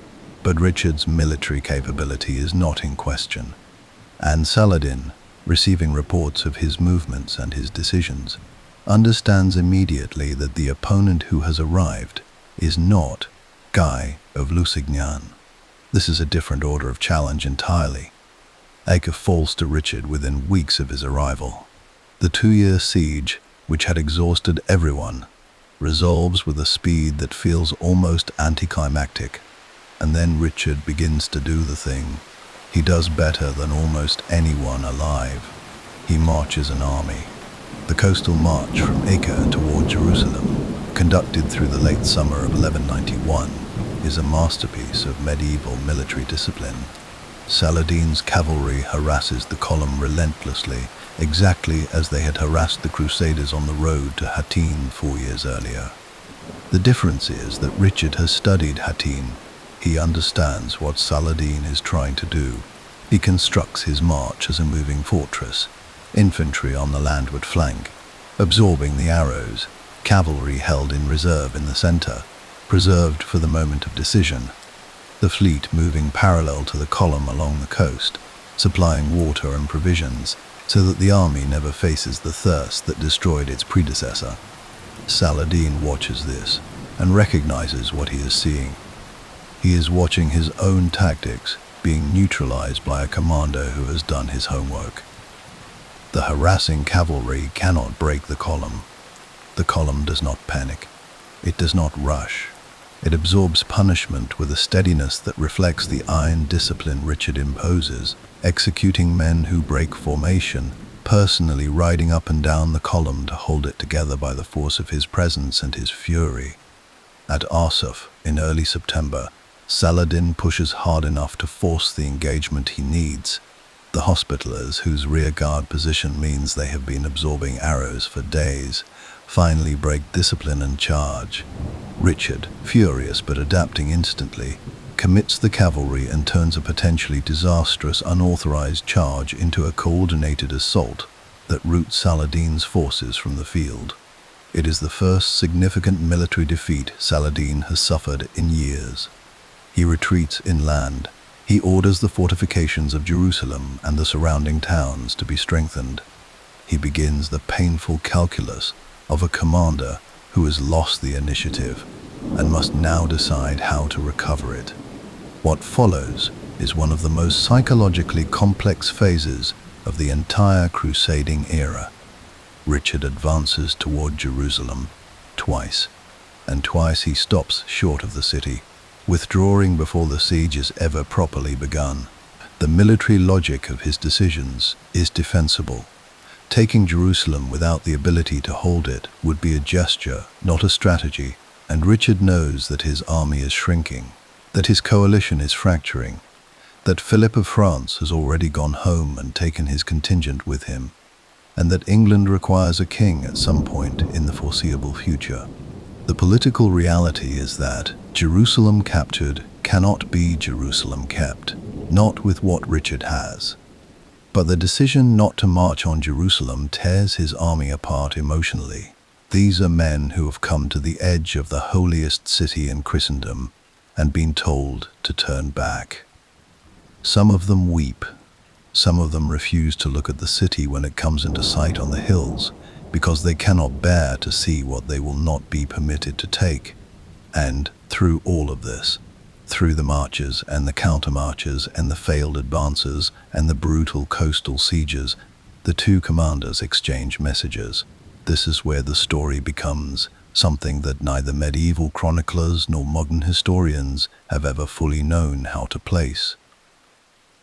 But Richard's military capability is not in question, and Saladin, receiving reports of his movements and his decisions, understands immediately that the opponent who has arrived is not Guy of Lusignan. This is a different order of challenge entirely. Acre falls to Richard within weeks of his arrival. The 2-year siege, which had exhausted everyone, resolves with a speed that feels almost anticlimactic, and then Richard begins to do the thing he does better than almost anyone alive. He marches an army. The coastal march from Acre toward Jerusalem, conducted through the late summer of 1191, is a masterpiece of medieval military discipline. Saladin's cavalry harasses the column relentlessly, exactly as they had harassed the Crusaders on the road to Hattin 4 years earlier. The difference is that Richard has studied Hattin. He understands what Saladin is trying to do. He constructs his march as a moving fortress, infantry on the landward flank, absorbing the arrows, cavalry held in reserve in the center, preserved for the moment of decision, the fleet moving parallel to the column along the coast, supplying water and provisions, so that the army never faces the thirst that destroyed its predecessor. Saladin watches this and recognizes what he is seeing. He is watching his own tactics being neutralized by a commander who has done his homework. The harassing cavalry cannot break the column. The column does not panic. It does not rush. It absorbs punishment with a steadiness that reflects the iron discipline Richard imposes, executing men who break formation, personally riding up and down the column to hold it together by the force of his presence and his fury. At Arsuf, in early September, Saladin pushes hard enough to force the engagement he needs. The Hospitallers, whose rearguard position means they have been absorbing arrows for days, finally break discipline and charge. Richard, furious but adapting instantly, commits the cavalry and turns a potentially disastrous unauthorized charge into a coordinated assault that roots Saladin's forces from the field. It is the first significant military defeat Saladin has suffered in years. He retreats inland. He orders the fortifications of Jerusalem and the surrounding towns to be strengthened. He begins the painful calculus of a commander who has lost the initiative and must now decide how to recover it. What follows is one of the most psychologically complex phases of the entire crusading era. Richard advances toward Jerusalem twice, and twice he stops short of the city, withdrawing before the siege is ever properly begun. The military logic of his decisions is defensible. Taking Jerusalem without the ability to hold it would be a gesture, not a strategy, and Richard knows that his army is shrinking, that his coalition is fracturing, that Philip of France has already gone home and taken his contingent with him, and that England requires a king at some point in the foreseeable future. The political reality is that Jerusalem captured cannot be Jerusalem kept, not with what Richard has. But the decision not to march on Jerusalem tears his army apart emotionally. These are men who have come to the edge of the holiest city in Christendom and been told to turn back. Some of them weep. Some of them refuse to look at the city when it comes into sight on the hills, because they cannot bear to see what they will not be permitted to take. And through all of this, through the marches and the countermarches and the failed advances and the brutal coastal sieges, the two commanders exchange messages. This is where the story becomes something that neither medieval chroniclers nor modern historians have ever fully known how to place.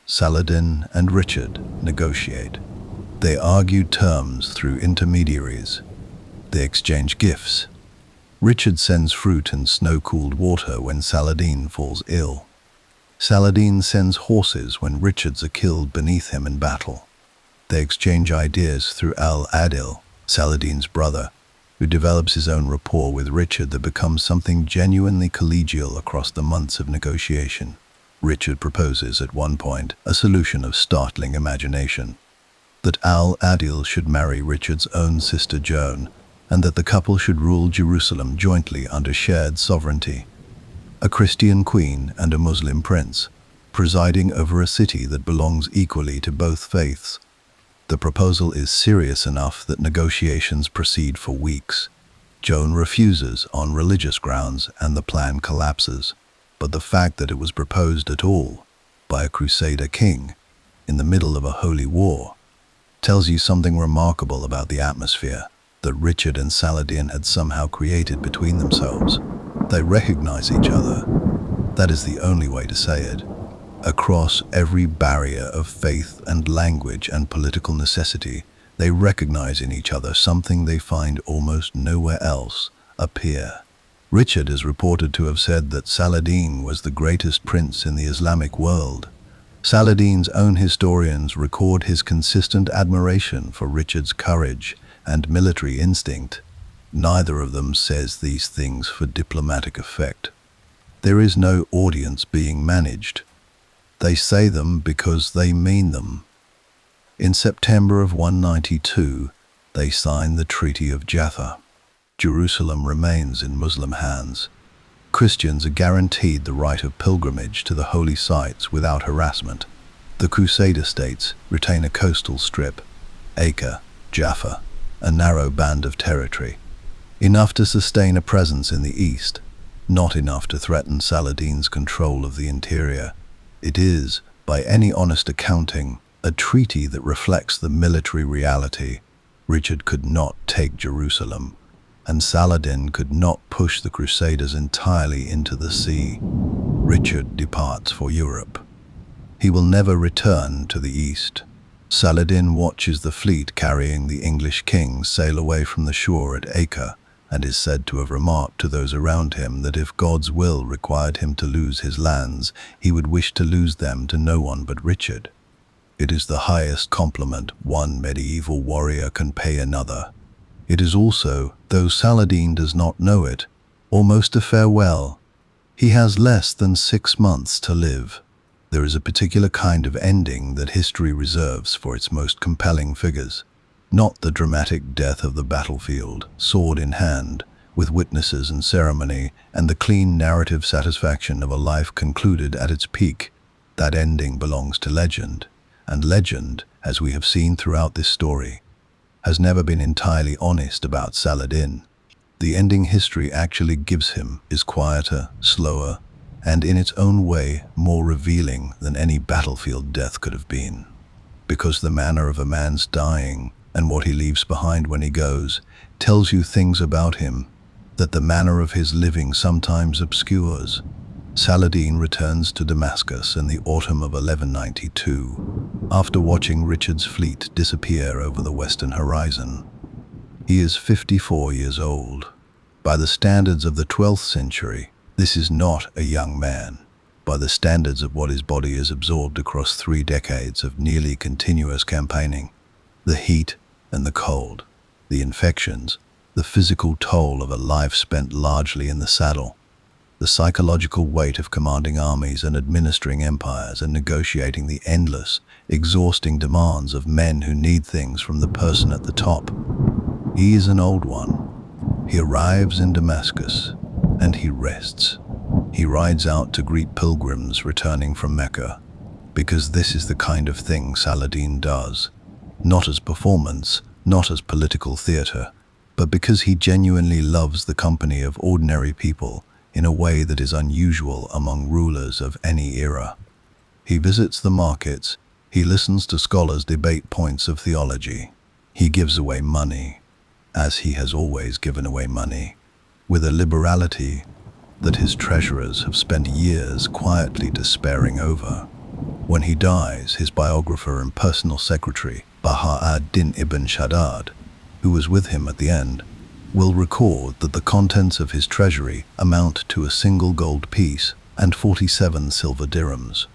Saladin and Richard negotiate. They argue terms through intermediaries. They exchange gifts. Richard sends fruit and snow-cooled water when Saladin falls ill. Saladin sends horses when Richards are killed beneath him in battle. They exchange ideas through Al-Adil, Saladin's brother, who develops his own rapport with Richard that becomes something genuinely collegial across the months of negotiation. Richard proposes at one point a solution of startling imagination: that Al-Adil should marry Richard's own sister Joan, and that the couple should rule Jerusalem jointly under shared sovereignty. A Christian queen and a Muslim prince, presiding over a city that belongs equally to both faiths. The proposal is serious enough that negotiations proceed for weeks. Joan refuses on religious grounds and the plan collapses. But the fact that it was proposed at all by a Crusader king in the middle of a holy war tells you something remarkable about the atmosphere that Richard and Saladin had somehow created between themselves. They recognize each other. That is the only way to say it. Across every barrier of faith and language and political necessity, they recognize in each other something they find almost nowhere else: a peer. Richard is reported to have said that Saladin was the greatest prince in the Islamic world. Saladin's own historians record his consistent admiration for Richard's courage and military instinct. Neither of them says these things for diplomatic effect. There is no audience being managed. They say them because they mean them. In September of 192, they signed the Treaty of Jaffa. Jerusalem remains in Muslim hands. Christians are guaranteed the right of pilgrimage to the holy sites without harassment. The Crusader states retain a coastal strip, Acre, Jaffa, a narrow band of territory, enough to sustain a presence in the east, not enough to threaten Saladin's control of the interior. It is, by any honest accounting, a treaty that reflects the military reality. Richard could not take Jerusalem, and Saladin could not push the Crusaders entirely into the sea. Richard departs for Europe. He will never return to the east. Saladin watches the fleet carrying the English king sail away from the shore at Acre, and is said to have remarked to those around him that if God's will required him to lose his lands, he would wish to lose them to no one but Richard. It is the highest compliment one medieval warrior can pay another. It is also, though Saladin does not know it, almost a farewell. He has less than 6 months to live. There is a particular kind of ending that history reserves for its most compelling figures. Not the dramatic death of the battlefield, sword in hand, with witnesses and ceremony, and the clean narrative satisfaction of a life concluded at its peak. That ending belongs to legend, and legend, as we have seen throughout this story, has never been entirely honest about Saladin. The ending history actually gives him is quieter, slower, and in its own way more revealing than any battlefield death could have been. Because the manner of a man's dying and what he leaves behind when he goes tells you things about him that the manner of his living sometimes obscures. Saladin returns to Damascus in the autumn of 1192, after watching Richard's fleet disappear over the western horizon. He is 54 years old. By the standards of the 12th century, this is not a young man. By the standards of what his body has absorbed across 3 decades of nearly continuous campaigning, the heat and the cold, the infections, the physical toll of a life spent largely in the saddle, the psychological weight of commanding armies and administering empires and negotiating the endless, exhausting demands of men who need things from the person at the top. He is an old one. He arrives in Damascus, and he rests. He rides out to greet pilgrims returning from Mecca, because this is the kind of thing Saladin does, not as performance, not as political theater, but because he genuinely loves the company of ordinary people in a way that is unusual among rulers of any era. He visits the markets, he listens to scholars debate points of theology. He gives away money, as he has always given away money, with a liberality that his treasurers have spent years quietly despairing over. When he dies, his biographer and personal secretary, Baha ad-Din ibn Shaddad, who was with him at the end, will record that the contents of his treasury amount to a single gold piece and 47 silver dirhams.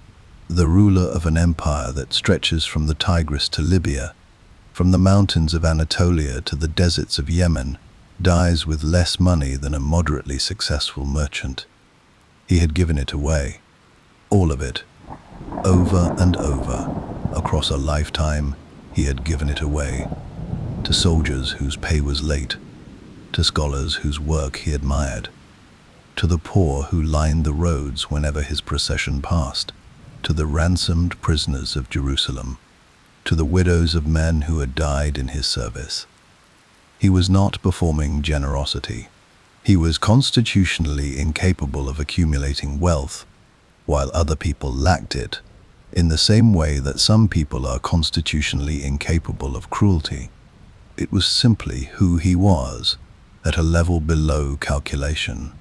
The ruler of an empire that stretches from the Tigris to Libya, from the mountains of Anatolia to the deserts of Yemen, dies with less money than a moderately successful merchant. He had given it away, all of it, over and over. Across a lifetime, he had given it away, to soldiers whose pay was late, to scholars whose work he admired, to the poor who lined the roads whenever his procession passed, to the ransomed prisoners of Jerusalem, to the widows of men who had died in his service. He was not performing generosity. He was constitutionally incapable of accumulating wealth, while other people lacked it, in the same way that some people are constitutionally incapable of cruelty. It was simply who he was, at a level below calculation.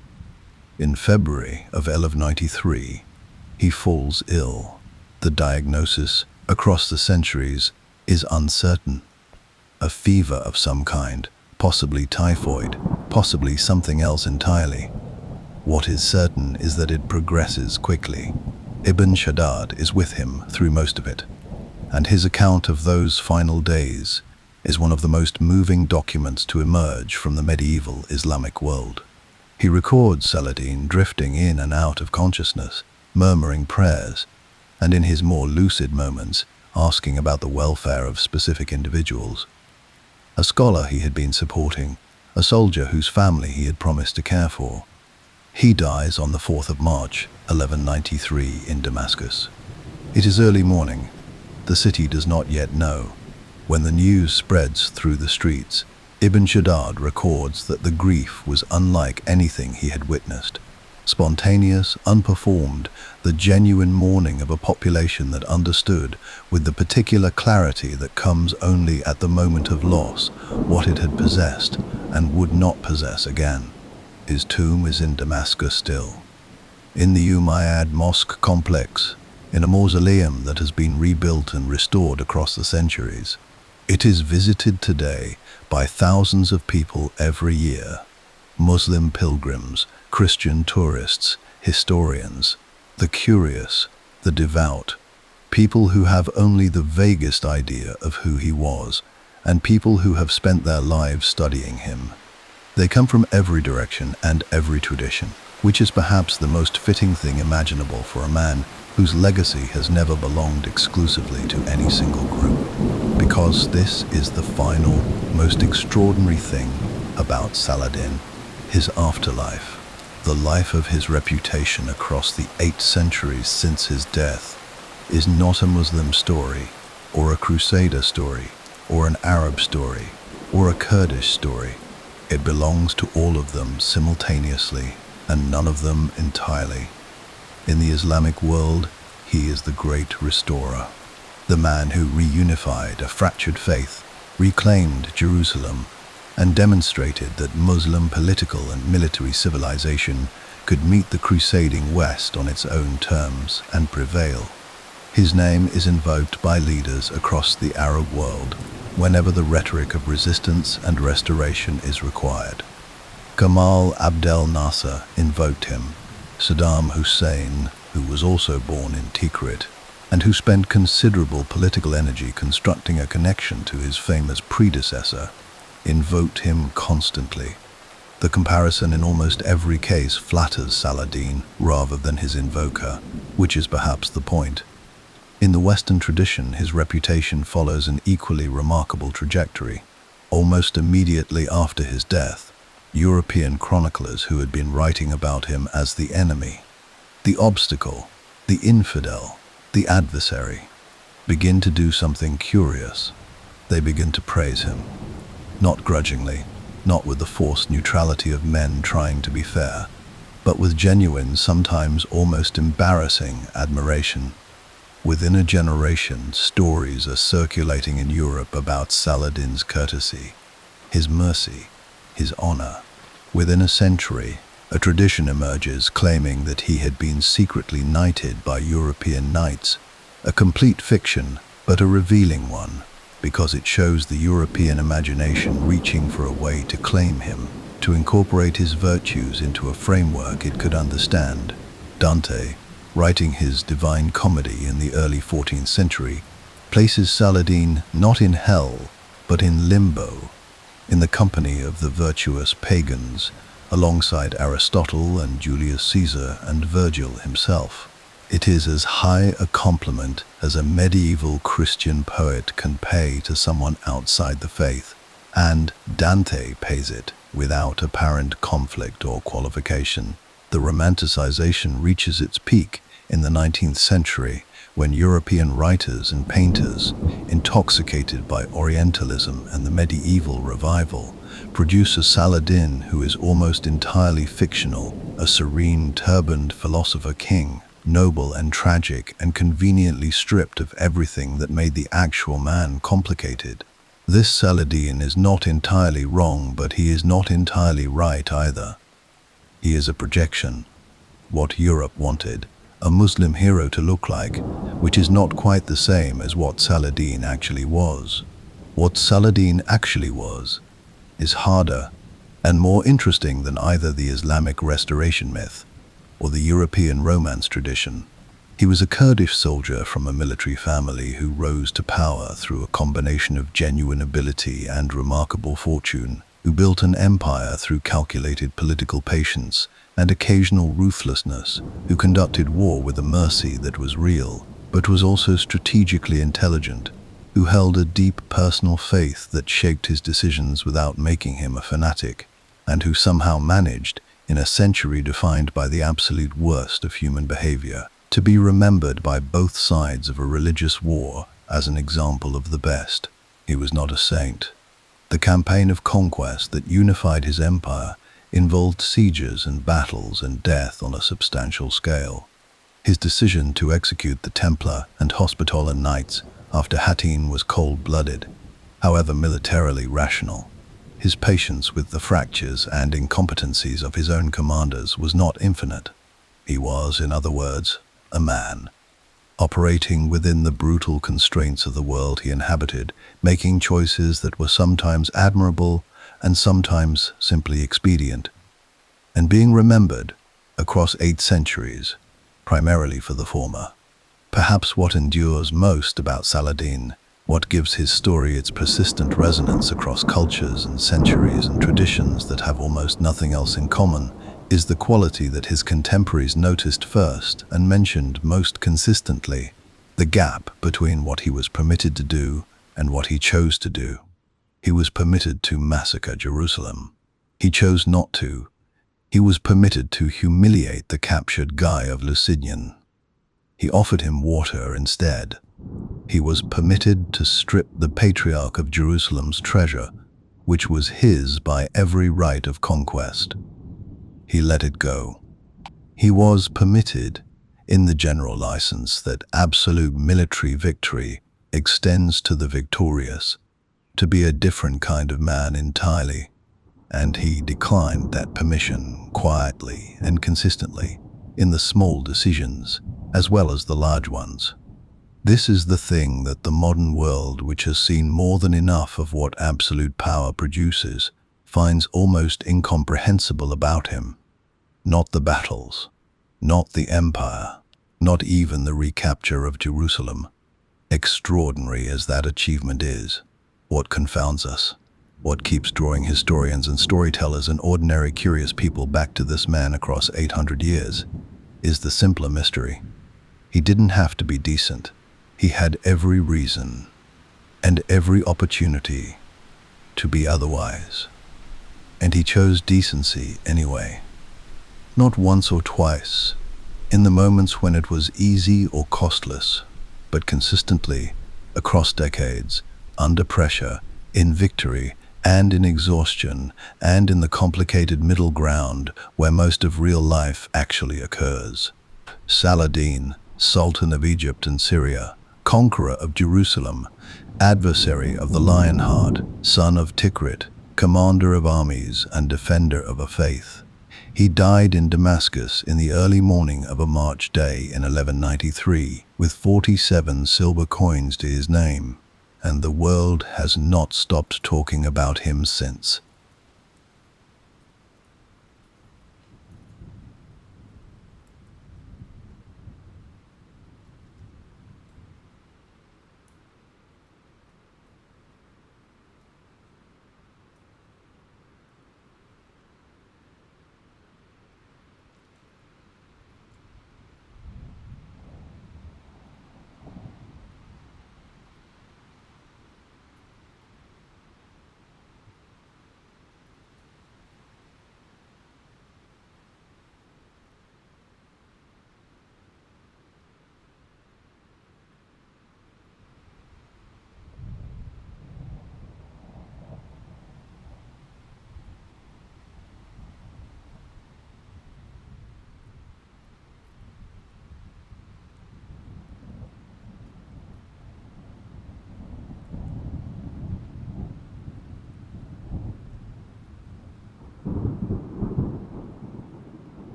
In February of 1193, he falls ill. The diagnosis, across the centuries, is uncertain. A fever of some kind, possibly typhoid, possibly something else entirely. What is certain is that it progresses quickly. Ibn Shaddad is with him through most of it, and his account of those final days is one of the most moving documents to emerge from the medieval Islamic world. He records Saladin drifting in and out of consciousness, murmuring prayers, and in his more lucid moments, asking about the welfare of specific individuals. A scholar he had been supporting, a soldier whose family he had promised to care for. He dies on the 4th of March, 1193 in Damascus. It is early morning. The city does not yet know. When the news spreads through the streets, Ibn Shaddad records that the grief was unlike anything he had witnessed. Spontaneous, unperformed, the genuine mourning of a population that understood, with the particular clarity that comes only at the moment of loss, what it had possessed and would not possess again. His tomb is in Damascus still, in the Umayyad Mosque complex, in a mausoleum that has been rebuilt and restored across the centuries. It is visited today by thousands of people every year. Muslim pilgrims, Christian tourists, historians, the curious, the devout, people who have only the vaguest idea of who he was, and people who have spent their lives studying him. They come from every direction and every tradition. which is perhaps the most fitting thing imaginable for a man whose legacy has never belonged exclusively to any single group. Because this is the final, most extraordinary thing about Saladin, his afterlife, the life of his reputation across the 8 centuries since his death, is not a Muslim story, or a Crusader story, or an Arab story, or a Kurdish story. It belongs to all of them simultaneously, and none of them entirely. In the Islamic world, he is the great restorer, the man who reunified a fractured faith, reclaimed Jerusalem, and demonstrated that Muslim political and military civilization could meet the crusading West on its own terms and prevail. His name is invoked by leaders across the Arab world whenever the rhetoric of resistance and restoration is required. Gamal Abdel Nasser invoked him. Saddam Hussein, who was also born in Tikrit, and who spent considerable political energy constructing a connection to his famous predecessor, invoked him constantly. The comparison in almost every case flatters Saladin rather than his invoker, which is perhaps the point. In the Western tradition, his reputation follows an equally remarkable trajectory. Almost immediately after his death, European chroniclers who had been writing about him as the enemy, the obstacle, the infidel, the adversary, begin to do something curious. They begin to praise him. Not grudgingly, not with the forced neutrality of men trying to be fair, but with genuine, sometimes almost embarrassing admiration. Within a generation, stories are circulating in Europe about Saladin's courtesy, his mercy, his honor. Within a century, a tradition emerges claiming that he had been secretly knighted by European knights, a complete fiction, but a revealing one, because it shows the European imagination reaching for a way to claim him, to incorporate his virtues into a framework it could understand. Dante, writing his Divine Comedy in the early 14th century, places Saladin not in hell, but in limbo, in the company of the virtuous pagans, alongside Aristotle and Julius Caesar and Virgil himself. It is as high a compliment as a medieval Christian poet can pay to someone outside the faith, and Dante pays it without apparent conflict or qualification. The romanticization reaches its peak in the 19th century when European writers and painters, intoxicated by Orientalism and the medieval revival, produce a Saladin who is almost entirely fictional, a serene, turbaned philosopher king, noble and tragic and conveniently stripped of everything that made the actual man complicated. This Saladin is not entirely wrong, but he is not entirely right either. He is a projection. What Europe wanted a Muslim hero to look like, which is not quite the same as what Saladin actually was. What Saladin actually was is harder and more interesting than either the Islamic restoration myth or the European romance tradition. He was a Kurdish soldier from a military family who rose to power through a combination of genuine ability and remarkable fortune, who built an empire through calculated political patience and occasional ruthlessness, who conducted war with a mercy that was real, but was also strategically intelligent, who held a deep personal faith that shaped his decisions without making him a fanatic, and who somehow managed, in a century defined by the absolute worst of human behavior, to be remembered by both sides of a religious war as an example of the best. He was not a saint. The campaign of conquest that unified his empire involved sieges and battles and death on a substantial scale. His decision to execute the Templar and Hospitaller knights after Hattin was cold-blooded, however militarily rational. His patience with the fractures and incompetencies of his own commanders was not infinite. He was, in other words, a man, operating within the brutal constraints of the world he inhabited, making choices that were sometimes admirable and sometimes simply expedient, and being remembered across 8 centuries, primarily for the former. Perhaps what endures most about Saladin, what gives his story its persistent resonance across cultures and centuries and traditions that have almost nothing else in common, is the quality that his contemporaries noticed first and mentioned most consistently: the gap between what he was permitted to do and what he chose to do. He was permitted to massacre Jerusalem. He chose not to. He was permitted to humiliate the captured Guy of Lusignan. He offered him water instead. He was permitted to strip the Patriarch of Jerusalem's treasure, which was his by every right of conquest. He let it go. He was permitted, in the general license that absolute military victory extends to the victorious, to be a different kind of man entirely, and he declined that permission quietly and consistently, in the small decisions as well as the large ones. This is the thing that the modern world, which has seen more than enough of what absolute power produces, finds almost incomprehensible about him. Not the battles, not the empire, not even the recapture of Jerusalem. Extraordinary as that achievement is, what confounds us, what keeps drawing historians and storytellers and ordinary curious people back to this man across 800 years, is the simpler mystery. He didn't have to be decent. He had every reason and every opportunity to be otherwise. And he chose decency anyway. Not once or twice, in the moments when it was easy or costless, but consistently, across decades, under pressure, in victory, and in exhaustion, and in the complicated middle ground where most of real life actually occurs. Saladin, Sultan of Egypt and Syria, conqueror of Jerusalem, adversary of the Lionheart, son of Tikrit, commander of armies and defender of a faith. He died in Damascus in the early morning of a March day in 1193, with 47 silver coins to his name, and the world has not stopped talking about him since.